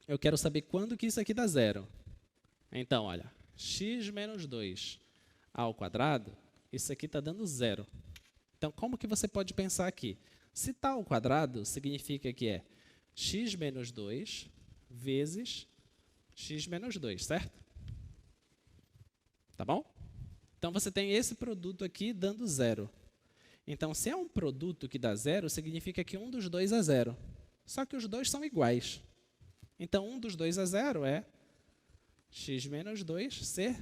eu quero saber quando que isso aqui dá zero. Então, olha, x menos 2 ao quadrado, isso aqui está dando zero. Então, como que você pode pensar aqui? Se está ao quadrado, significa que é x menos 2 vezes x menos 2, certo? Tá bom? Então, você tem esse produto aqui dando zero. Então, se é um produto que dá zero, significa que um dos dois é zero. Só que os dois são iguais. Então, um dos dois é zero é x menos 2 ser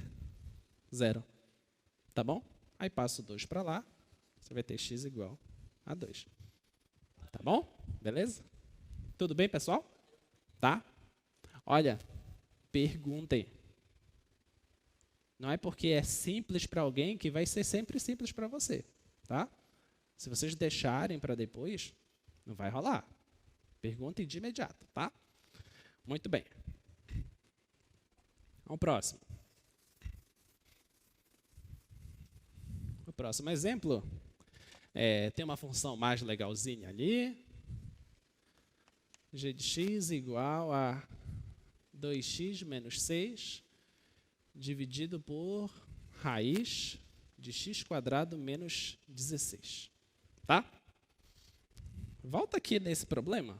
zero. Tá bom? Aí passo o 2 para lá, você vai ter x igual a 2. Tá bom? Beleza? Tudo bem, pessoal? Tá? Olha, perguntem. Não é porque é simples para alguém que vai ser sempre simples para você, tá? Se vocês deixarem para depois, não vai rolar. Perguntem de imediato, tá? Muito bem. Vamos ao próximo. O próximo exemplo tem uma função mais legalzinha ali. G de x igual a 2x menos 6 dividido por raiz de x² menos 16. Tá? Volta aqui nesse problema.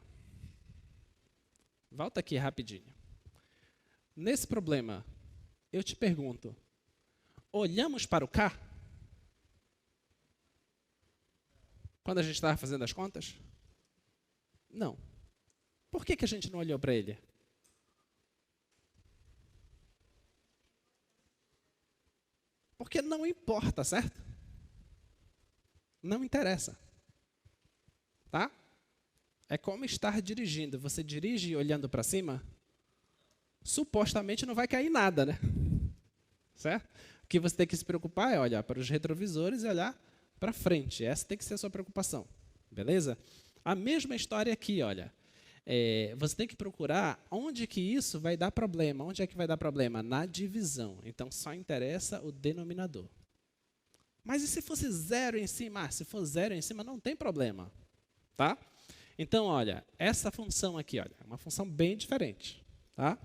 Volta aqui rapidinho. Nesse problema, eu te pergunto, olhamos para o K? Quando a gente estava fazendo as contas? Não. Por que a gente não olhou para ele? Porque não importa, certo? Não interessa. Tá? É como estar dirigindo. Você dirige olhando para cima? Supostamente não vai cair nada, né? Certo? O que você tem que se preocupar é olhar para os retrovisores e olhar para frente. Essa tem que ser a sua preocupação. Beleza? A mesma história aqui, olha. Você tem que procurar onde que isso vai dar problema. Onde é que vai dar problema? Na divisão. Então, só interessa o denominador. Mas e se fosse zero em cima? Se for zero em cima, não tem problema. Tá? Então, olha, essa função aqui, olha, é uma função bem diferente. Tá?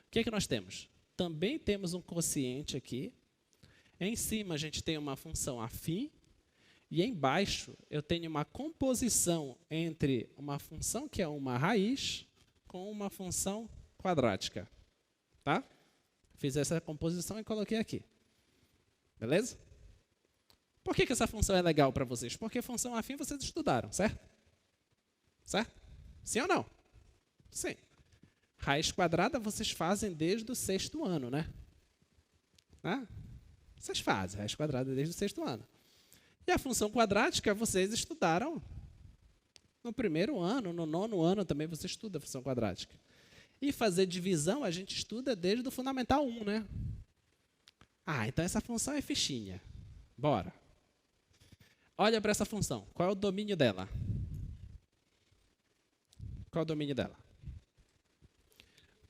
O que é que nós temos? Também temos um quociente aqui. Em cima, a gente tem uma função afim. E embaixo, eu tenho uma composição entre uma função que é uma raiz com uma função quadrática. Tá? Fiz essa composição e coloquei aqui. Beleza? Por que essa função é legal para vocês? Porque função afim vocês estudaram, certo? Certo? Sim ou não? Sim. Raiz quadrada vocês fazem desde o 6º ano, né? Vocês fazem raiz quadrada desde o 6º ano. E a função quadrática vocês estudaram no 1º ano, no 9º ano também você estuda a função quadrática. E fazer divisão a gente estuda desde o Fundamental 1, né? Então essa função é fichinha. Bora. Olha para essa função. Qual é o domínio dela? Qual é o domínio dela?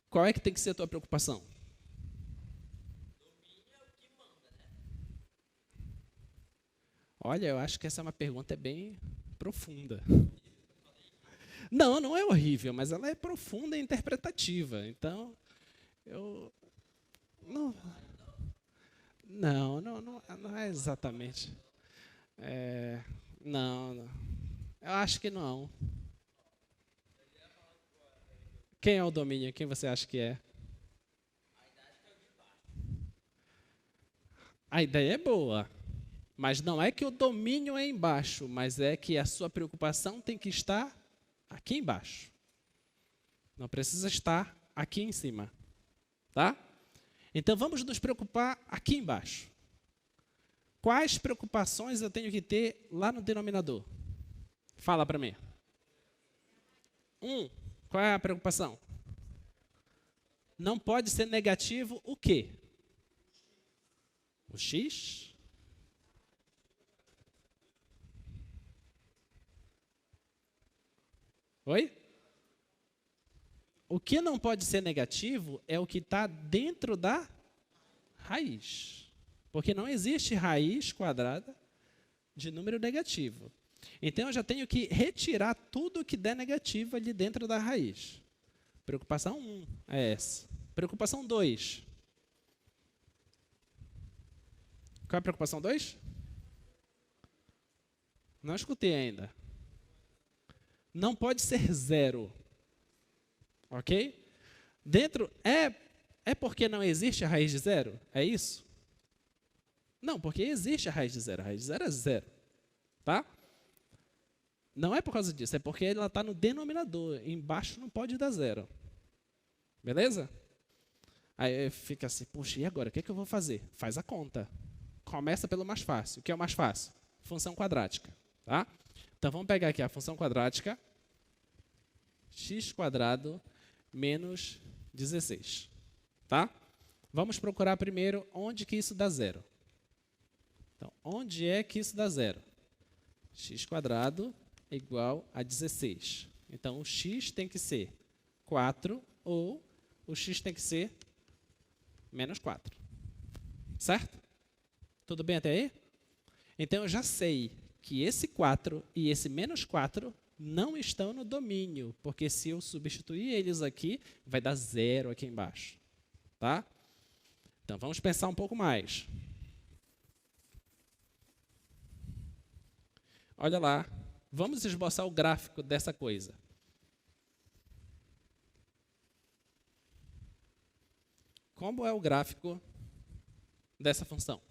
Qual é que tem que ser a tua preocupação? Olha, eu acho que essa é uma pergunta bem profunda. Não é horrível, mas ela é profunda e interpretativa. Então, eu... Não é exatamente. Não. Eu acho que não. Quem é o domínio? Quem você acha que é? A ideia é boa. Mas não é que o domínio é embaixo, mas é que a sua preocupação tem que estar aqui embaixo. Não precisa estar aqui em cima. Tá? Então, vamos nos preocupar aqui embaixo. Quais preocupações eu tenho que ter lá no denominador? Fala para mim. Qual é a preocupação? Não pode ser negativo o quê? O x? Oi? O que não pode ser negativo é o que está dentro da raiz. Porque não existe raiz quadrada de número negativo. Então, eu já tenho que retirar tudo que der negativo ali dentro da raiz. Preocupação 1 é essa. Preocupação 2. Qual é a preocupação 2? Não escutei ainda. Não pode ser zero. Ok? Dentro, é porque não existe a raiz de zero? É isso? Não, porque existe a raiz de zero. A raiz de zero é zero. Tá? Não é por causa disso, é porque ela está no denominador. Embaixo não pode dar zero. Beleza? Aí fica assim, puxa, e agora? O que é que eu vou fazer? Faz a conta. Começa pelo mais fácil. O que é o mais fácil? Função quadrática. Tá? Então, vamos pegar aqui a função quadrática. X² menos 16. Tá? Vamos procurar primeiro onde que isso dá zero. Então, onde é que isso dá zero? X² é igual a 16. Então, o x tem que ser 4 ou o x tem que ser menos 4. Certo? Tudo bem até aí? Então, eu já sei que esse 4 e esse menos 4 não estão no domínio, porque se eu substituir eles aqui, vai dar zero aqui embaixo. Tá? Então, vamos pensar um pouco mais. Olha lá, vamos esboçar o gráfico dessa coisa. Como é o gráfico dessa função?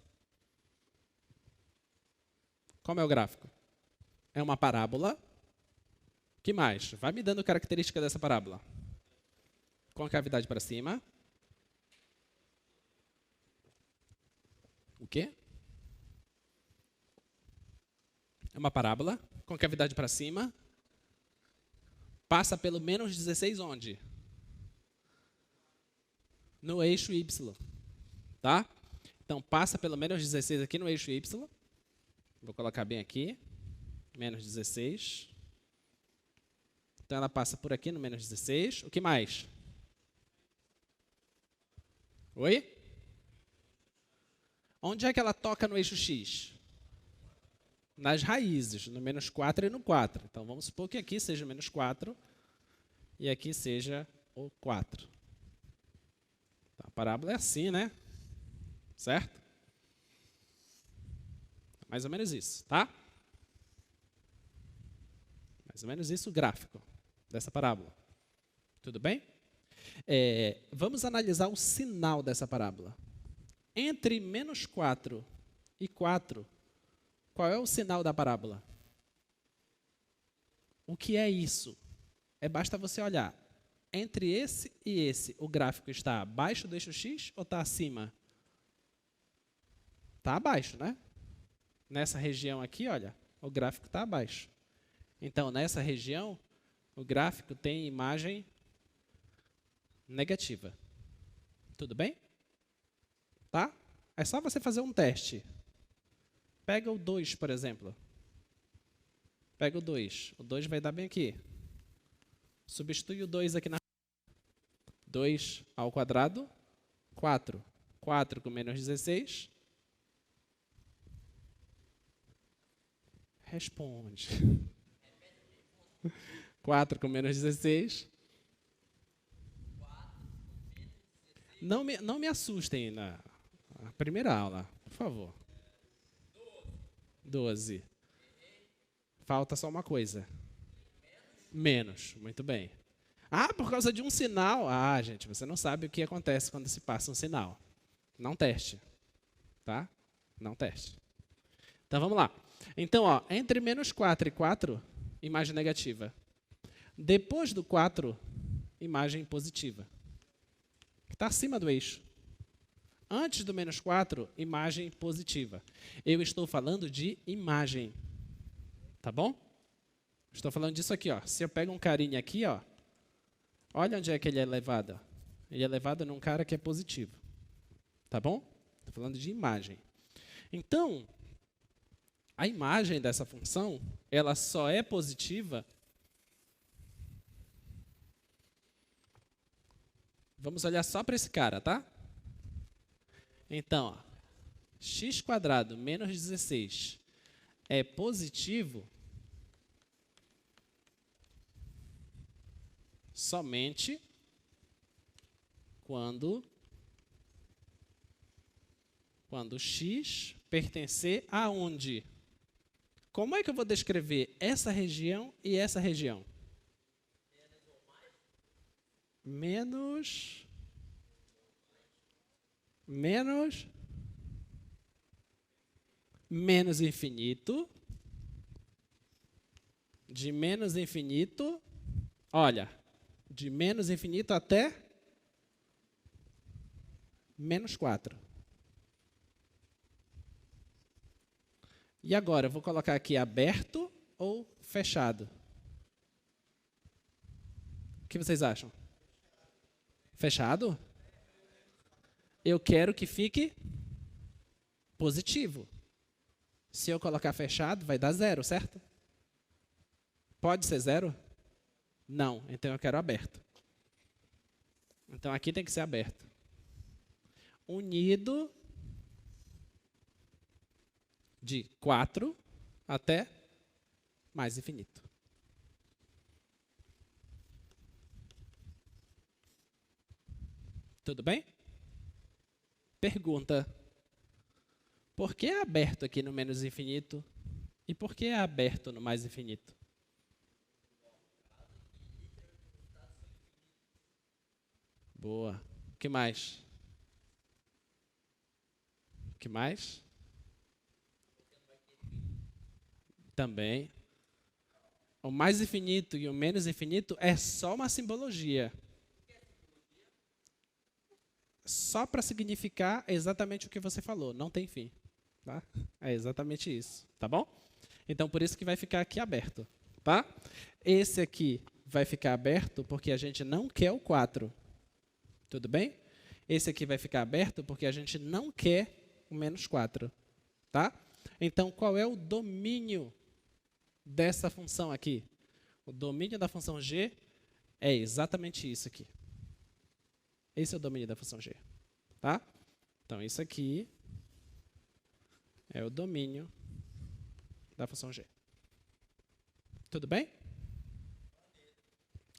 Como é o gráfico? É uma parábola. O que mais? Vai me dando característica dessa parábola. Concavidade para cima. O quê? É uma parábola. Concavidade para cima. Passa pelo menos 16 onde? No eixo Y. Tá? Então, passa pelo menos 16 aqui no eixo Y. Vou colocar bem aqui. Menos 16. Então, ela passa por aqui no menos 16. O que mais? Oi? Onde é que ela toca no eixo X? Nas raízes, no menos 4 e no 4. Então, vamos supor que aqui seja o menos 4 e aqui seja o 4. Então, a parábola é assim, né? Certo? Mais ou menos isso, tá? Mais ou menos isso o gráfico dessa parábola. Tudo bem? Vamos analisar o sinal dessa parábola. Entre menos 4 e 4, qual é o sinal da parábola? O que é isso? Basta você olhar. Entre esse e esse, o gráfico está abaixo do eixo X ou está acima? Está abaixo, né? Nessa região aqui, olha, o gráfico está abaixo. Então, nessa região, o gráfico tem imagem negativa. Tudo bem? Tá? É só você fazer um teste. Pega o 2, por exemplo. Pega o 2. O 2 vai dar bem aqui. Substitui o 2 aqui na 2 ao quadrado, 4. 4 com menos 16. Responde. 4 com menos 16. Não me assustem na primeira aula, por favor. 12. Falta só uma coisa. Menos. Muito bem. Ah, por causa de um sinal. Ah, gente, você não sabe o que acontece quando se passa um sinal. Não teste. Tá? Não teste. Então, vamos lá. Então, ó, entre menos 4 e 4, imagem negativa. Depois do 4, imagem positiva. Está acima do eixo. Antes do menos 4, imagem positiva. Eu estou falando de imagem. Tá bom? Estou falando disso aqui, ó. Se eu pego um carinha aqui, ó, olha onde é que ele é elevado. Ele é elevado num cara que é positivo. Tá bom? Estou falando de imagem. Então, a imagem dessa função, ela só é positiva. Vamos olhar só para esse cara, tá? Então, ó, x² menos 16 é positivo somente quando x pertencer a onde? Como é que eu vou descrever essa região e essa região? Menos infinito. De menos infinito, olha, de menos infinito até menos 4. E agora, eu vou colocar aqui aberto ou fechado? O que vocês acham? Fechado? Eu quero que fique positivo. Se eu colocar fechado, vai dar 0, certo? Pode ser 0? Não, então eu quero aberto. Então aqui tem que ser aberto. Unido de 4 até mais infinito. Tudo bem? Pergunta. Por que é aberto aqui no menos infinito? E por que é aberto no mais infinito? Boa. O que mais? O que mais? Também. O mais infinito e o menos infinito é só uma simbologia. Só para significar exatamente o que você falou. Não tem fim. Tá? É exatamente isso. Tá bom? Então, por isso que vai ficar aqui aberto. Tá? Esse aqui vai ficar aberto porque a gente não quer o 4. Tudo bem? Esse aqui vai ficar aberto porque a gente não quer o menos 4. Tá? Então, qual é o domínio dessa função aqui? O domínio da função g é exatamente isso aqui. Esse é o domínio da função g. Tá? Então, isso aqui é o domínio da função g. Tudo bem?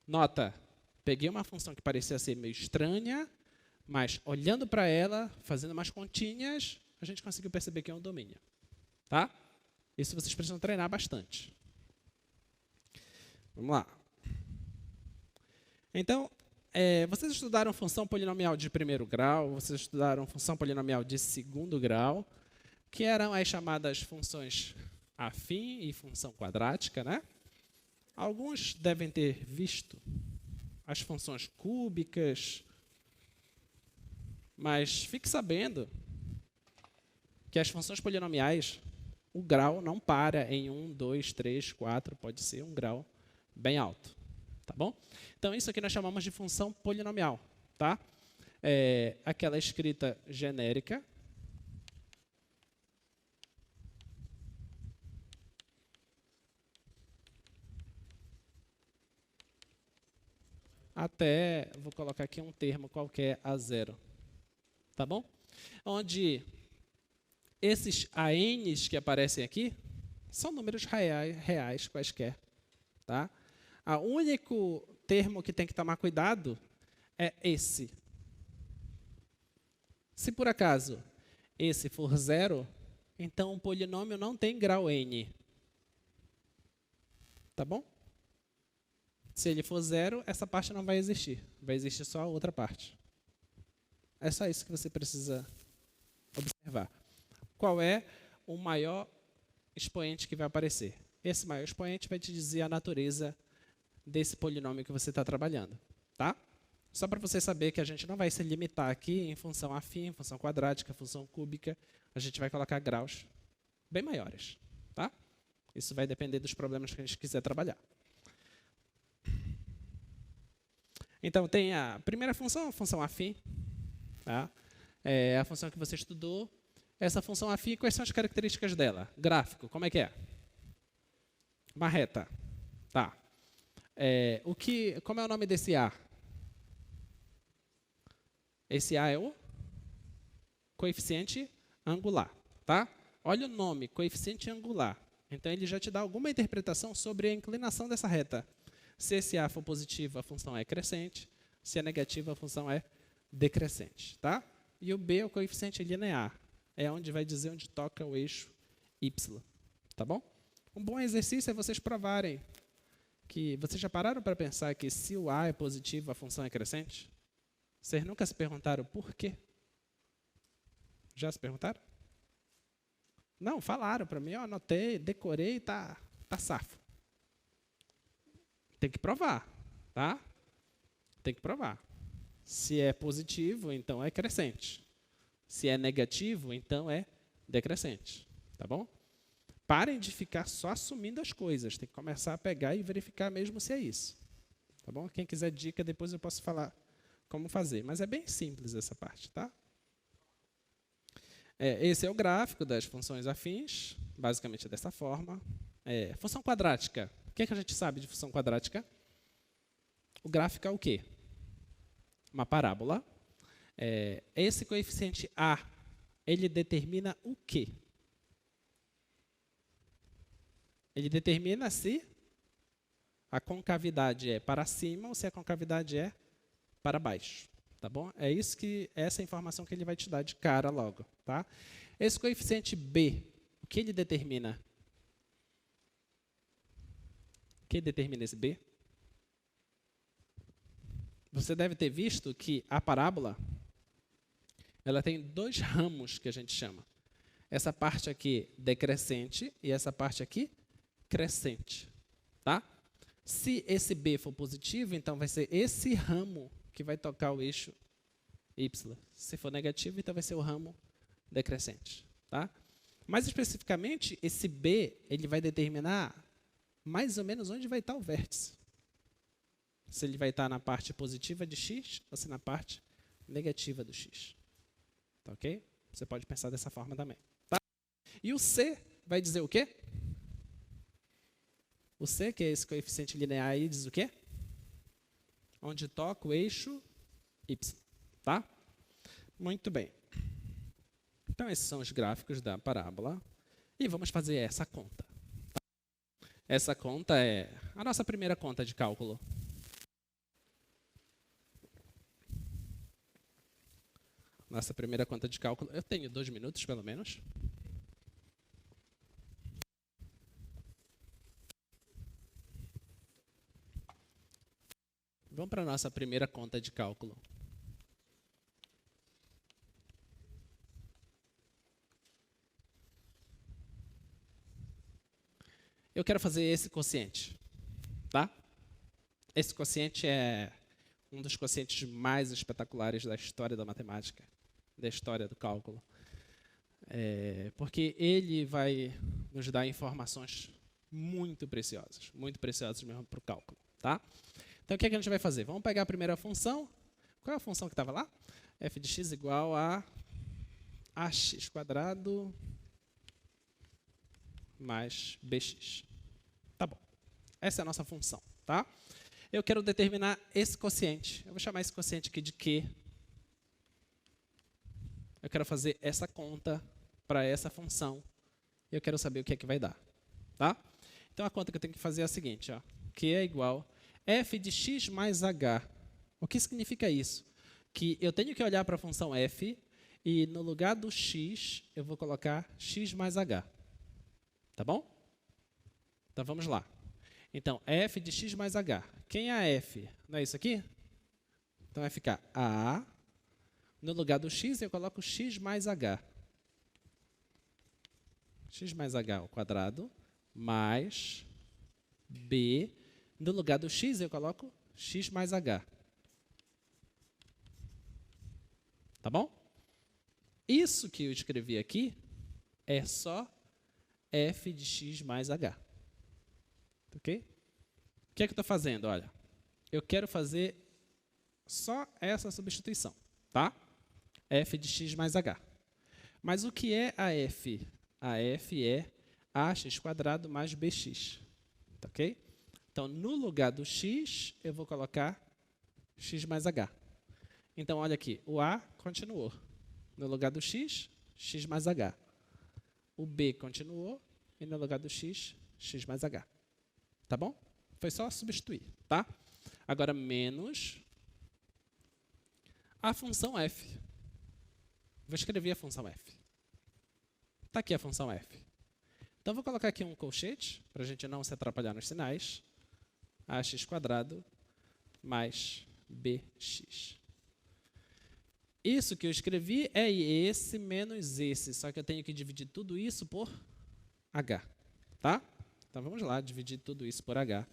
Nota. Peguei uma função que parecia ser meio estranha, mas olhando para ela, fazendo umas continhas, a gente conseguiu perceber que é um domínio. Tá? Isso vocês precisam treinar bastante. Vamos lá. Então, vocês estudaram função polinomial de primeiro grau, vocês estudaram função polinomial de segundo grau, que eram as chamadas funções afim e função quadrática, né? Alguns devem ter visto as funções cúbicas, mas fique sabendo que as funções polinomiais, o grau não para em 1, 2, 3, 4, pode ser um grau bem alto. Tá bom? Então, isso aqui nós chamamos de função polinomial. Tá? Aquela escrita genérica. Até, vou colocar aqui um termo qualquer, a 0. Tá bom? Onde esses ANs que aparecem aqui são números reais quaisquer. Tá? O único termo que tem que tomar cuidado é esse. Se por acaso esse for 0, então o polinômio não tem grau n. Tá bom? Se ele for 0, essa parte não vai existir. Vai existir só a outra parte. É só isso que você precisa observar. Qual é o maior expoente que vai aparecer? Esse maior expoente vai te dizer a natureza desse polinômio que você está trabalhando. Tá? Só para você saber que a gente não vai se limitar aqui em função afim, função quadrática, função cúbica. A gente vai colocar graus bem maiores. Tá? Isso vai depender dos problemas que a gente quiser trabalhar. Então, tem a primeira função, a função afim. Tá? É a função que você estudou. Essa função afim, quais são as características dela? Gráfico, como é que é? Uma reta. Tá. Como é o nome desse A? Esse A é o coeficiente angular. Tá? Olha o nome, coeficiente angular. Então, ele já te dá alguma interpretação sobre a inclinação dessa reta. Se esse A for positivo, a função é crescente. Se é negativo, a função é decrescente. Tá? E o B é o coeficiente linear. É onde vai dizer onde toca o eixo Y. Tá bom? Um bom exercício é vocês provarem que... Vocês já pararam para pensar que se o A é positivo, a função é crescente? Vocês nunca se perguntaram por quê? Já se perguntaram? Não, falaram para mim, eu anotei, decorei, tá safo. Tem que provar, tá? Tem que provar. Se é positivo, então é crescente. Se é negativo, então é decrescente. Tá bom? Parem de ficar só assumindo as coisas. Tem que começar a pegar e verificar mesmo se é isso. Tá bom? Quem quiser dica, depois eu posso falar como fazer, mas é bem simples essa parte, tá? Esse é o gráfico das funções afins, basicamente dessa forma. Função quadrática. O que a gente sabe de função quadrática? O gráfico é o quê? Uma parábola. Esse coeficiente A, ele determina o quê? Ele determina se a concavidade é para cima ou se a concavidade é para baixo. Tá bom? Essa informação que ele vai te dar de cara logo. Tá? Esse coeficiente B, o que ele determina? O que determina esse B? Você deve ter visto que a parábola ela tem 2 ramos que a gente chama. Essa parte aqui decrescente e essa parte aqui crescente. Tá? Se esse B for positivo, então vai ser esse ramo que vai tocar o eixo Y. Se for negativo, então vai ser o ramo decrescente. Tá? Mais especificamente, esse B ele vai determinar mais ou menos onde vai estar o vértice. Se ele vai estar na parte positiva de x ou se na parte negativa do x. Tá ok? Você pode pensar dessa forma também. Tá? E o C vai dizer o quê? O C, que é esse coeficiente linear aí, diz o quê? Onde toca o eixo Y. Tá? Muito bem. Então, esses são os gráficos da parábola. E vamos fazer essa conta. Tá? Essa conta é a nossa primeira conta de cálculo. Nossa primeira conta de cálculo. Eu tenho 2 minutos, pelo menos. Vamos para a nossa primeira conta de cálculo. Eu quero fazer esse quociente. Tá? Esse quociente é um dos quocientes mais espetaculares da história da matemática, da história do cálculo. Porque ele vai nos dar informações muito preciosas mesmo para o cálculo. Tá? Então, o que a gente vai fazer? Vamos pegar a primeira função. Qual é a função que estava lá? F de x igual a ax² mais bx. Tá bom. Essa é a nossa função. Tá? Eu quero determinar esse quociente. Eu vou chamar esse quociente aqui de Q. Eu quero fazer essa conta para essa função. E eu quero saber o que é que vai dar. Tá? Então, a conta que eu tenho que fazer é a seguinte. Ó. Q é igual a f de x mais h. O que significa isso? Que eu tenho que olhar para a função f e, no lugar do x, eu vou colocar x mais h. Tá bom? Então, vamos lá. Então, f de x mais h. Quem é a f? Não é isso aqui? Então, vai ficar a. No lugar do x, eu coloco x mais h. X mais h ao quadrado, mais b. No lugar do x, eu coloco x mais h. Tá bom? Isso que eu escrevi aqui é só f de x mais h. Ok? O que é que eu estou fazendo? Olha, eu quero fazer só essa substituição, tá? F de x mais h. Mas o que é a f? A f é ax² mais bx. Tá ok? Então, no lugar do x, eu vou colocar x mais h. Então, olha aqui, o a continuou. No lugar do x, x mais h. O b continuou e no lugar do x, x mais h. Tá bom? Foi só substituir, tá? Agora, menos a função f. Vou escrever a função f. Está aqui a função f. Então, vou colocar aqui um colchete, para a gente não se atrapalhar nos sinais. Ax² mais bx. Isso que eu escrevi é esse menos esse, só que eu tenho que dividir tudo isso por h. Tá? Então, vamos lá, dividir tudo isso por h.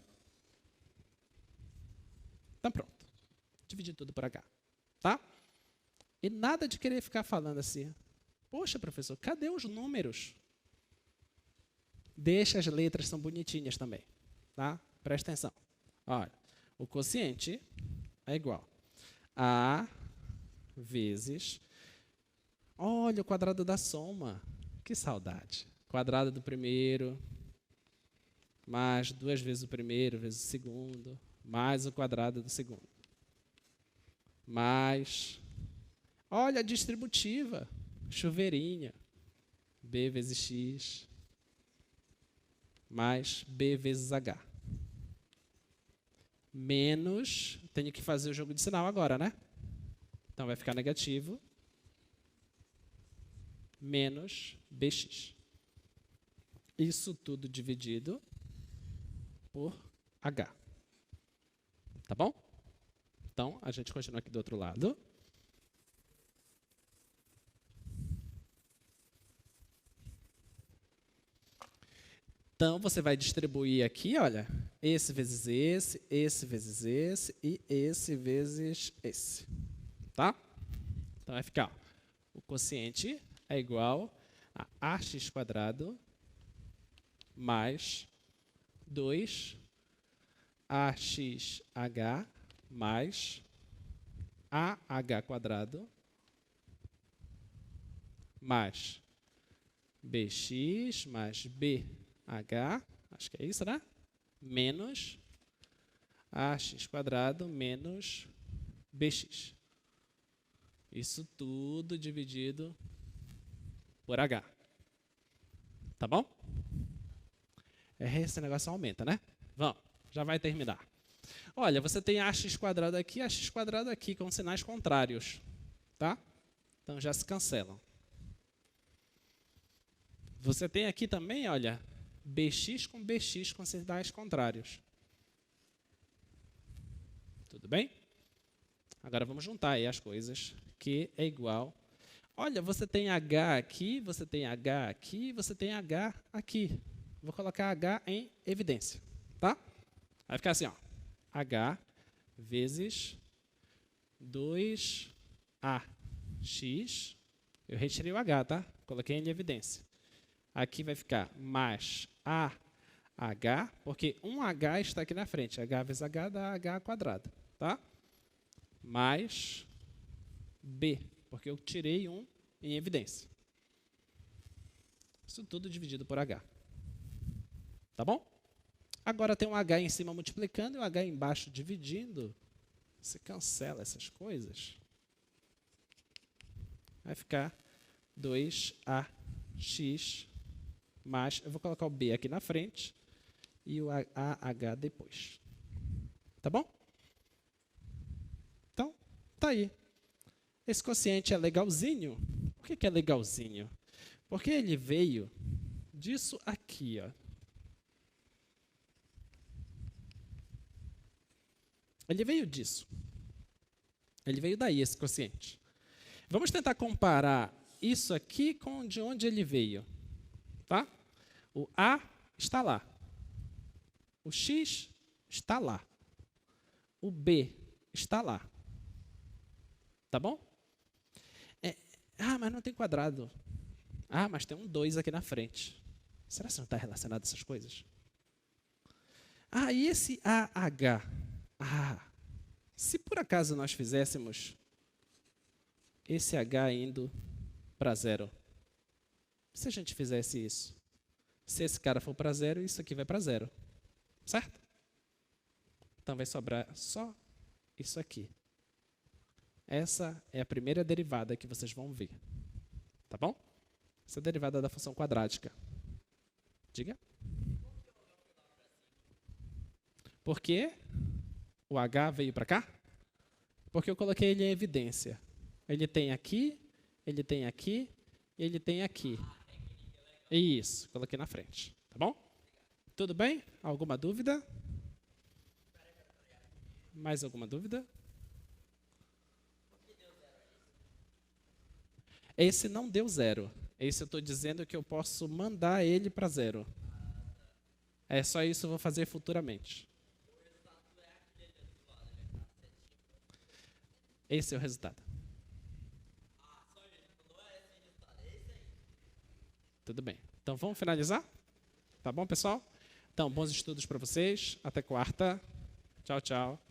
Então, pronto. Dividir tudo por h. Tá? E nada de querer ficar falando assim. Poxa, professor, cadê os números? Deixa as letras, são bonitinhas também. Tá? Presta atenção. Olha, o quociente é igual A vezes... Olha o quadrado da soma. Que saudade. Quadrado do primeiro, mais 2 vezes o primeiro, vezes o segundo, mais o quadrado do segundo. Mais... Olha a distributiva. Chuveirinha. B vezes X, mais B vezes H. Menos, tenho que fazer o jogo de sinal agora, né? Então, vai ficar negativo, menos BX. Isso tudo dividido por H. Tá bom? Então, a gente continua aqui do outro lado. Então, você vai distribuir aqui, olha, esse vezes esse vezes esse e esse vezes esse. Tá? Então, vai ficar, ó, o quociente é igual a ax² mais 2AXH mais AH² mais BX mais BH, acho que é isso, né? Menos AX² menos BX. Isso tudo dividido por H. Tá bom? Esse negócio aumenta, né? Vamos, já vai terminar. Olha, você tem AX² aqui, AX² aqui, com sinais contrários. Tá? Então, já se cancelam. Você tem aqui também, olha, BX com sinais contrários. Tudo bem? Agora vamos juntar aí as coisas, que é igual. Olha, você tem H aqui, você tem H aqui, você tem H aqui. Vou colocar H em evidência, tá? Vai ficar assim, ó, H vezes 2AX. Eu retirei o H, tá? Coloquei em evidência. Aqui vai ficar mais AH, porque um H está aqui na frente. H vezes H dá H², tá? Mais B, porque eu tirei um em evidência. Isso tudo dividido por H. Tá bom? Agora tem um H em cima multiplicando e um H embaixo dividindo. Você cancela essas coisas. Vai ficar 2AX mais, eu vou colocar o B aqui na frente e o AH depois. Tá bom? Então, tá aí. Esse quociente é legalzinho. Por que é legalzinho? Porque ele veio disso aqui, ó. Ele veio disso. Ele veio daí, esse quociente. Vamos tentar comparar isso aqui com de onde ele veio. Tá? O A está lá. O X está lá. O B está lá. Tá bom? Mas não tem quadrado. Mas tem um 2 aqui na frente. Será que não está relacionado a essas coisas? E esse AH? Se por acaso nós fizéssemos esse H indo para 0. Se a gente fizesse isso, se esse cara for para 0, isso aqui vai para 0. Certo? Então vai sobrar só isso aqui. Essa é a primeira derivada que vocês vão ver. Tá bom? Essa é a derivada da função quadrática. Diga. Por quê? O H veio para cá? Porque eu coloquei ele em evidência. Ele tem aqui, ele tem aqui, ele tem aqui. Isso, coloquei na frente. Tá bom? Tudo bem? Alguma dúvida? Mais alguma dúvida? Esse não deu 0. Esse eu estou dizendo que eu posso mandar ele para 0. É só isso que eu vou fazer futuramente. Esse é o resultado. Tudo bem. Então, vamos finalizar? Tá bom, pessoal? Então, bons estudos para vocês. Até quarta. Tchau, tchau.